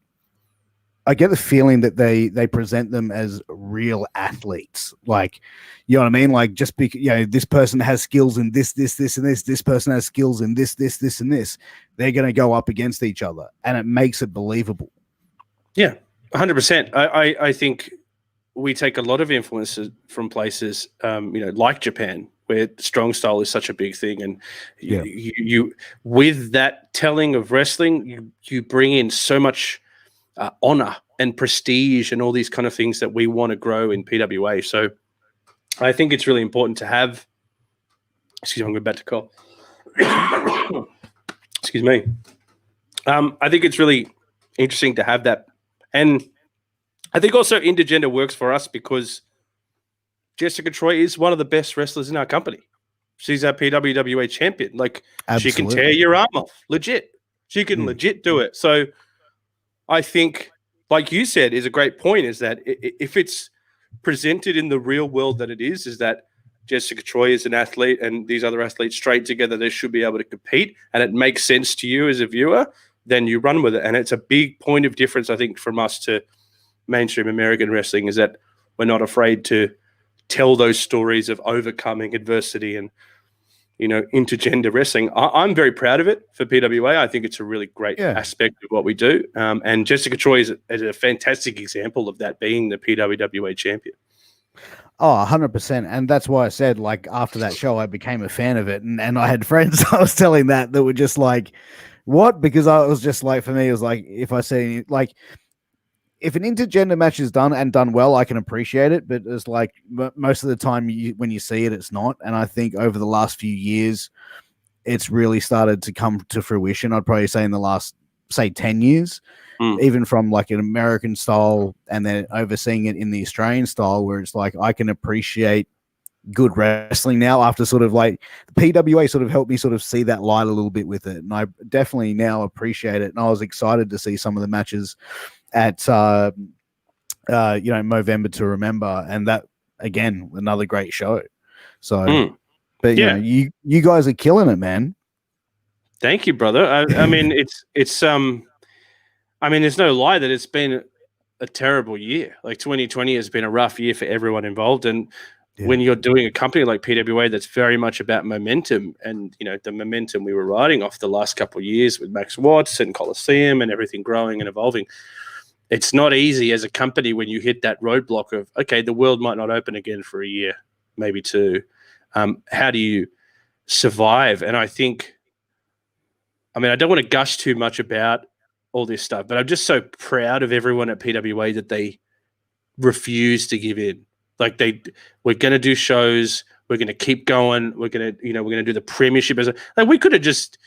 I get the feeling that they present them as real athletes. Like, you know what I mean? Like, just because, you know, this person has skills in this, and this. This person has skills in this, and this. They're going to go up against each other, and it makes it believable. Yeah, 100%. I think we take a lot of influences from places, like Japan, where strong style is such a big thing, and you with that telling of wrestling, you bring in so much honor and prestige and all these kind of things that we want to grow in PWA. So I think it's really important to have. Excuse me, I'm about to cough. Excuse me. I think it's really interesting to have that, and I think also intergender works for us because Jessica Troy is one of the best wrestlers in our company. She's our PWWA champion. Like, Absolutely. she can tear your arm off, legit. She can legit do it. So I think, like you said, is a great point, is that if it's presented in the real world that it is that Jessica Troy is an athlete and these other athletes trade together, they should be able to compete, and it makes sense to you as a viewer, then you run with it. And it's a big point of difference, I think, from us to mainstream American wrestling, is that we're not afraid to tell those stories of overcoming adversity and, intergender wrestling. I'm very proud of it for PWA. I think it's a really great aspect of what we do. And Jessica Troy is a fantastic example of that, being the PWWA champion. Oh, 100%. And that's why I said, like, after that show, I became a fan of it. And I had friends I was telling that were just like, what? Because I was just like, for me, it was like, if I see, like, if an intergender match is done well, I can appreciate it. But it's like most of the time when you see it, it's not. And I think over the last few years, it's really started to come to fruition. I'd probably say in the last, 10 years, even from like an American style and then overseeing it in the Australian style, where it's like I can appreciate good wrestling now after sort of like the PWA sort of helped me sort of see that light a little bit with it. And I definitely now appreciate it. And I was excited to see some of the matches at Movember to Remember, and that again, another great show. So but you guys are killing it, man. Thank you, brother. I mean, it's there's no lie that it's been a terrible year. Like 2020 has been a rough year for everyone involved, and when you're doing a company like PWA that's very much about momentum, and the momentum we were riding off the last couple of years with Max Watts and Coliseum and everything growing and evolving, it's not easy as a company when you hit that roadblock of, okay, the world might not open again for a year, maybe two. How do you survive? And I think, I don't want to gush too much about all this stuff, but I'm just so proud of everyone at PWA that they refuse to give in. Like we're going to do shows. We're going to keep going. We're going to do the premiership. Like we could have just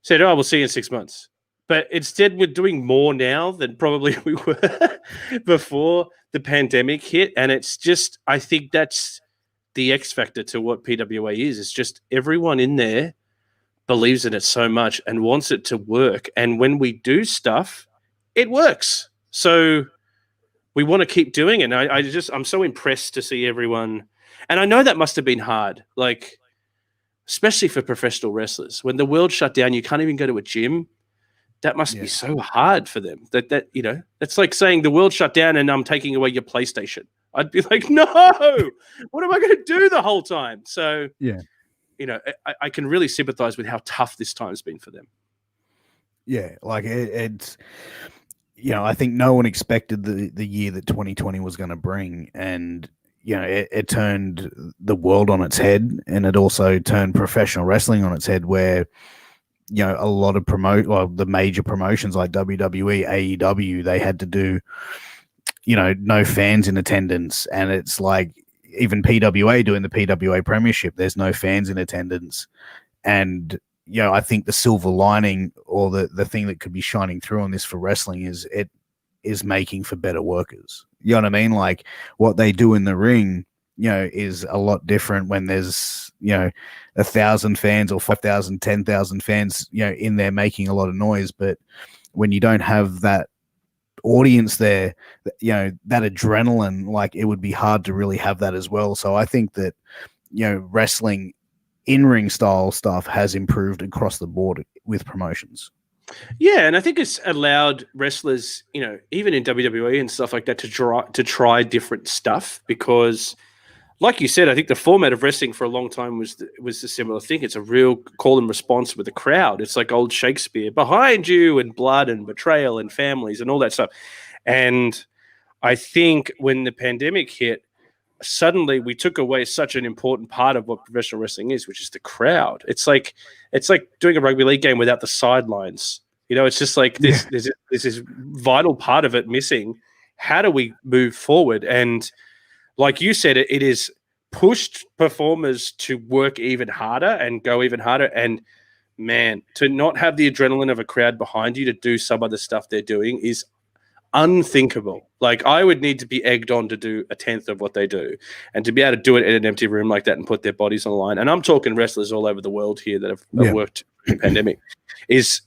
said, oh, we'll see you in 6 months. But instead, we're doing more now than probably we were before the pandemic hit. And it's just, I think that's the X factor to what PWA is. It's just everyone in there believes in it so much and wants it to work. And when we do stuff, it works. So we want to keep doing it. And I'm so impressed to see everyone. And I know that must have been hard, like, especially for professional wrestlers. When the world shut down, you can't even go to a gym. That must be so hard for them. It's like saying the world shut down and I'm taking away your PlayStation. I'd be like, no, what am I going to do the whole time? So, I can really sympathize with how tough this time's been for them. Yeah, like it's, I think no one expected the year that 2020 was going to bring. And, it turned the world on its head, and it also turned professional wrestling on its head, where, a lot of the major promotions like WWE, AEW, they had to do, no fans in attendance. And it's like, even PWA doing the PWA Premiership, there's no fans in attendance. And, I think the silver lining, or the thing that could be shining through on this for wrestling, is it is making for better workers. You know what I mean? Like what they do in the ring, is a lot different when there's, 1,000 fans or 5,000, 10,000 fans, in there making a lot of noise. But when you don't have that audience there, that adrenaline, like it would be hard to really have that as well. So I think that, wrestling in-ring style stuff has improved across the board with promotions. Yeah, and I think it's allowed wrestlers, even in WWE and stuff like that, to try different stuff, because like you said, I think the format of wrestling for a long time was a similar thing. It's a real call and response with the crowd. It's like old Shakespeare, behind you, and blood and betrayal and families and all that stuff. And I think when the pandemic hit, suddenly we took away such an important part of what professional wrestling is, which is the crowd. It's like doing a rugby league game without the sidelines. It's just like this. There's this vital part of it missing. How do we move forward? And like you said, it is pushed performers to work even harder and go even harder. And man, to not have the adrenaline of a crowd behind you to do some of the stuff they're doing is unthinkable. Like, I would need to be egged on to do a 10th of what they do, and to be able to do it in an empty room like that and put their bodies on the line. And I'm talking wrestlers all over the world here that have worked through the pandemic is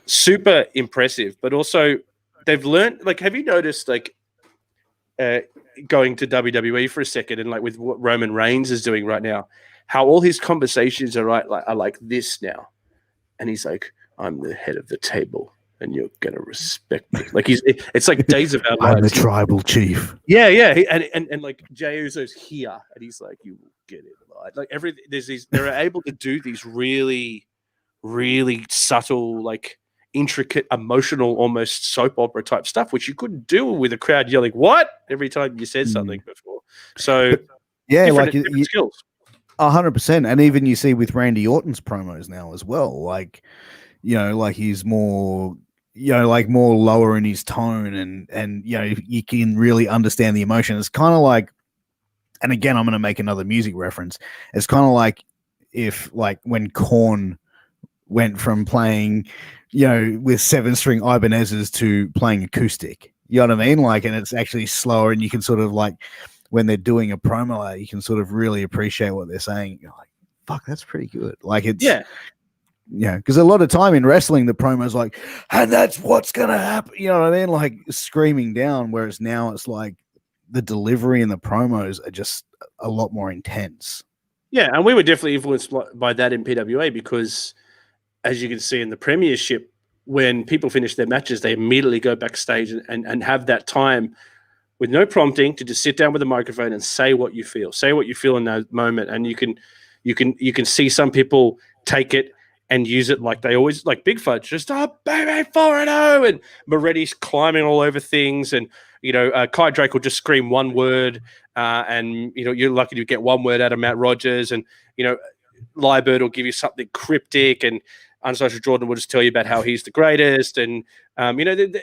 super impressive. But also they've learned, like, have you noticed, like, going to WWE for a second, and like with what Roman Reigns is doing right now, how all his conversations are like this now, and he's like, I'm the head of the table and you're gonna respect me. Like, it's like Days of Our Lives. I'm the tribal chief. Yeah. And like Jey Uso's here, and he's like, you will get it right. Like, they're able to do these really, really subtle, like intricate, emotional, almost soap opera type stuff, which you couldn't do with a crowd yelling "what" every time you said something before. So different skills. 100%. And even you see with Randy Orton's promos now as well, like, like he's more, like more lower in his tone, and you can really understand the emotion. It's kind of like, and again, I'm going to make another music reference. It's kind of like if, like, when Korn went from playing, with 7-string Ibanez's to playing acoustic. You know what I mean? Like, and it's actually slower, and you can sort of, like, when they're doing a promo, you can sort of really appreciate what they're saying. You're like, fuck, that's pretty good. Like, it's because a lot of time in wrestling, the promo's like, and that's what's gonna happen. You know what I mean? Like, screaming down. Whereas now it's like the delivery and the promos are just a lot more intense. Yeah, and we were definitely influenced by that in PWA, because, as you can see in the Premiership, when people finish their matches, they immediately go backstage and have that time with no prompting to just sit down with a microphone and say what you feel. Say what you feel in that moment. And you can see some people take it and use it like they always, like Big Fudge, just baby 4-0, and Moretti's climbing all over things, and Kai Drake will just scream one word, and you're lucky to get one word out of Matt Rogers, and Liebert will give you something cryptic, and Unsocial Jordan will just tell you about how he's the greatest, and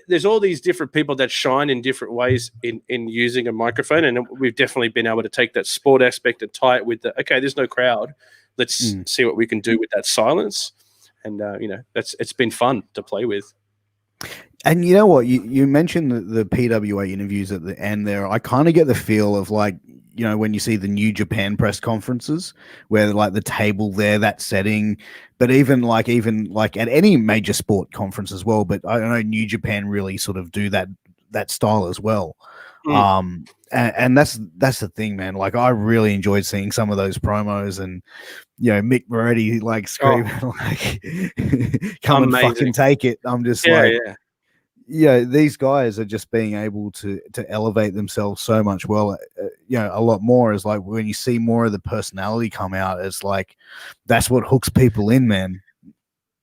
there's all these different people that shine in different ways in using a microphone, and we've definitely been able to take that sport aspect and tie it with there's no crowd. Let's see what we can do with that silence. And, it's been fun to play with. And you know what? You mentioned the PWA interviews at the end there. I kind of get the feel of, like, when you see the New Japan press conferences where, like, the table there, that setting, but even like at any major sport conference as well. But I know New Japan really sort of do that style as well. And that's the thing, man. Like, I really enjoyed seeing some of those promos, and Mick Moretti, like, screaming like, come and fucking take it. I'm just these guys are just being able to elevate themselves so much well, a lot more. Is like, when you see more of the personality come out, it's like, that's what hooks people in, man.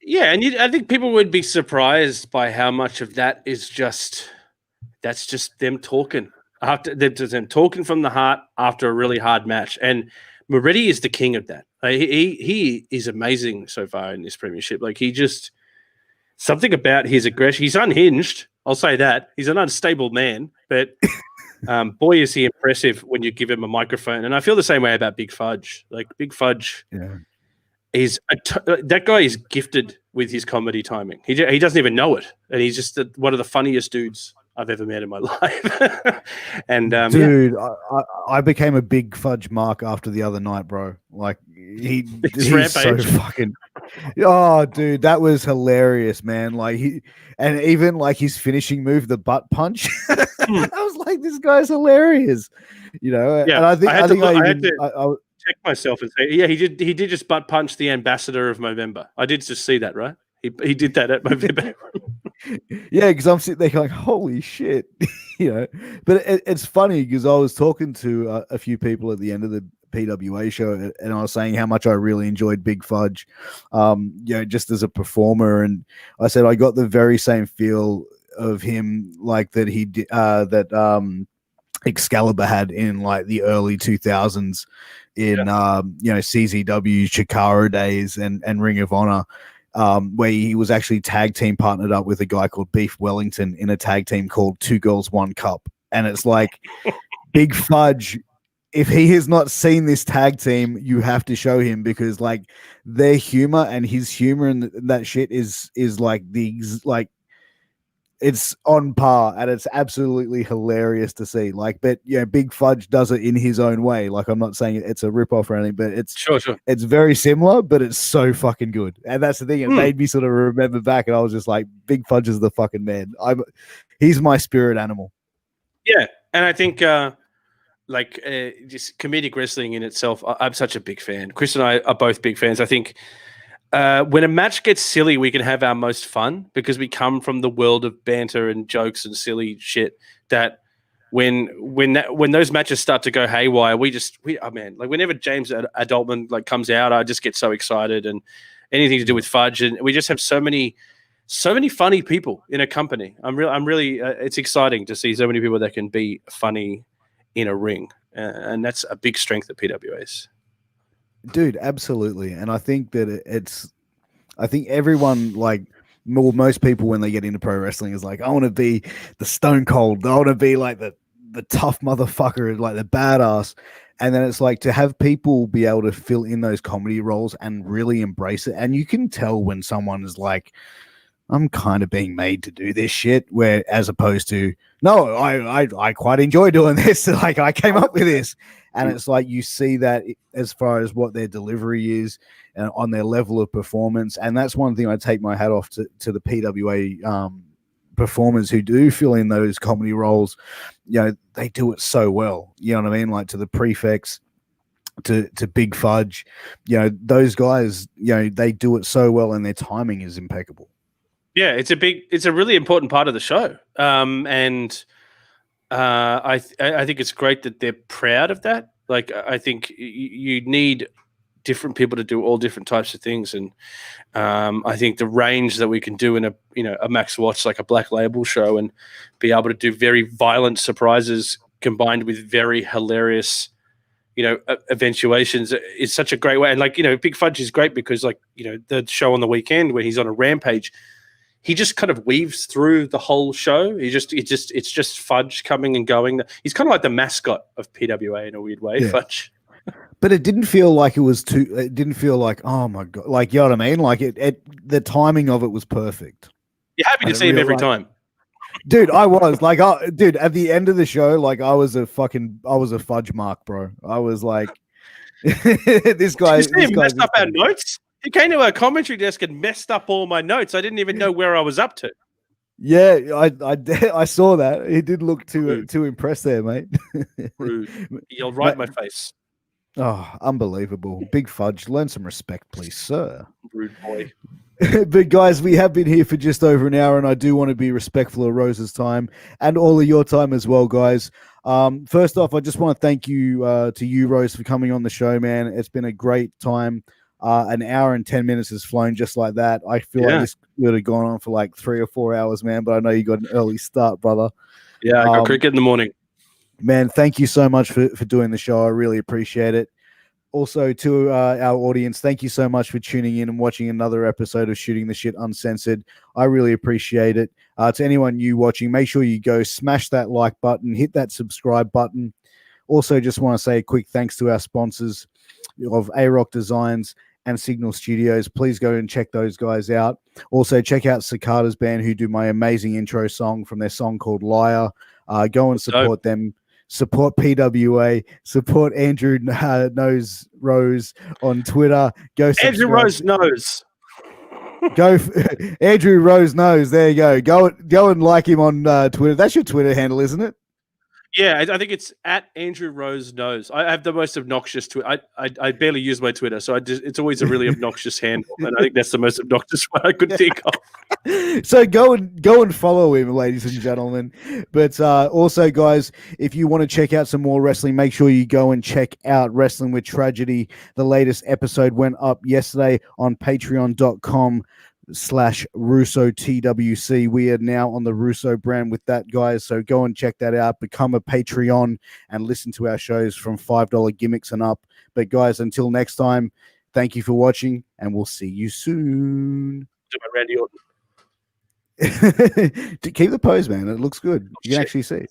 Yeah, and I think people would be surprised by how much of that is that's just them talking. After them talking from the heart after a really hard match. And Moretti is the king of that. He is amazing so far in this Premiership. Like, he just, something about his aggression. He's unhinged. I'll say that. He's an unstable man, but boy, is he impressive when you give him a microphone. And I feel the same way about Big Fudge. Like, Big Fudge is that guy is gifted with his comedy timing. He doesn't even know it, and he's just one of the funniest dudes I've ever met in my life. And dude, I became a Big Fudge mark after the other night, bro. Like, he's so fucking, dude, that was hilarious, man. Like, and even like his finishing move, the butt punch. I was like, this guy's hilarious, And I think I had to check myself and say, yeah, he did just butt punch the ambassador of Movember. I did just see that, right? He did that at Movember. Yeah, because I'm sitting there going, holy shit, But it's funny because I was talking to a few people at the end of the PWA show, and I was saying how much I really enjoyed Big Fudge, just as a performer. And I said I got the very same feel of him like that he did, that Excalibur had in like the early 2000s in CZW Chikara days and Ring of Honor, where he was actually tag team partnered up with a guy called Beef Wellington in a tag team called Two Girls One Cup. And it's like Big Fudge, if he has not seen this tag team, you have to show him, because like their humor and his humor and that shit is like it's on par, and it's absolutely hilarious to see. Like, but Big Fudge does it in his own way. Like, I'm not saying it's a ripoff or anything, but it's Sure. it's very similar, but it's so fucking good. And that's the thing; it made me sort of remember back, and I was just like, Big Fudge is the fucking man. He's my spirit animal. Yeah, and I think just comedic wrestling in itself, I'm such a big fan. Chris and I are both big fans. I think when a match gets silly, we can have our most fun because we come from the world of banter and jokes and silly shit. That when those matches start to go haywire, whenever James Adoltman comes out, I just get so excited, and anything to do with Fudge, and we just have so many funny people in a company. I'm really it's exciting to see so many people that can be funny in a ring, and that's a big strength of PWA's. Dude, absolutely. And I think that I think everyone, like most people when they get into pro wrestling, is like, I want to be the Stone Cold. I want to be like the tough motherfucker, like the badass. And then it's like to have people be able to fill in those comedy roles and really embrace it. And you can tell when someone is like, I'm kind of being made to do this shit, where as opposed to, no, I quite enjoy doing this. Like, I came up with this. And it's like you see that as far as what their delivery is and on their level of performance. And that's one thing I take my hat off to the PWA performers who do fill in those comedy roles. They do it so well. You know what I mean? Like to the Prefects, to Big Fudge, those guys, they do it so well, and their timing is impeccable. Yeah, it's a really important part of the show. I think it's great that they're proud of that. Like, I think you need different people to do all different types of things, and I think the range that we can do in a Max Watch, like a Black Label show, and be able to do very violent surprises combined with very hilarious, eventuations is such a great way. And Big Fudge is great because the show on the weekend where he's on a rampage, he just kind of weaves through the whole show. It's just Fudge coming and going. He's kind of like the mascot of PWA in a weird way, yeah. Fudge. But it didn't feel like it didn't feel like, oh my God, like, you know what I mean? Like the timing of it was perfect. You're happy to see him every time. Dude, I was like, dude, at the end of the show, like I was a Fudge mark, bro. I was like, this guy. Did you see him messed up our notes? He came to our commentary desk and messed up all my notes. I didn't even know where I was up to. Yeah, I saw that. He did look too impressed there, mate. Rude. You'll right my face. Oh, unbelievable. Big Fudge, learn some respect, please, sir. Rude boy. But guys, we have been here for just over an hour, and I do want to be respectful of Rose's time and all of your time as well, guys. First off, I just want to thank you to you, Rose, for coming on the show, man. It's been a great time. An hour and 10 minutes has flown just like that. I feel like this would have gone on for like 3 or 4 hours, man, but I know you got an early start, brother. Yeah, I got cricket in the morning. Man, thank you so much for doing the show. I really appreciate it. Also, to our audience, thank you so much for tuning in and watching another episode of Shooting the Shit Uncensored. I really appreciate it. To anyone new watching, make sure you go smash that like button, hit that subscribe button. Also, just want to say a quick thanks to our sponsors of A-Rock Designs and Signal Studios. Please go and check those guys out. Also, check out Cicada's band, who do my amazing intro song from their song called Liar. Go and support them. Support PWA. Support Andrew Knows Rose on Twitter. Go Andrew Rose Knows. Andrew Rose Knows. There you go. Go and like him on Twitter. That's your Twitter handle, isn't it? Yeah, I think it's at Andrew Rose Knows. I have the most obnoxious Twitter. I barely use my Twitter, so it's always a really obnoxious handle, and I think that's the most obnoxious one I could think of. So go and follow him, ladies and gentlemen. But also, guys, if you want to check out some more wrestling, make sure you go and check out Wrestling with Tragedy. The latest episode went up yesterday on patreon.com/Russo TWC. We are now on the Russo brand with that, guys. So go and check that out. Become a Patreon and listen to our shows from $5 gimmicks and up. But guys, until next time, thank you for watching, and we'll see you soon. Randy Orton. Keep the pose, man. It looks good. You can actually see it.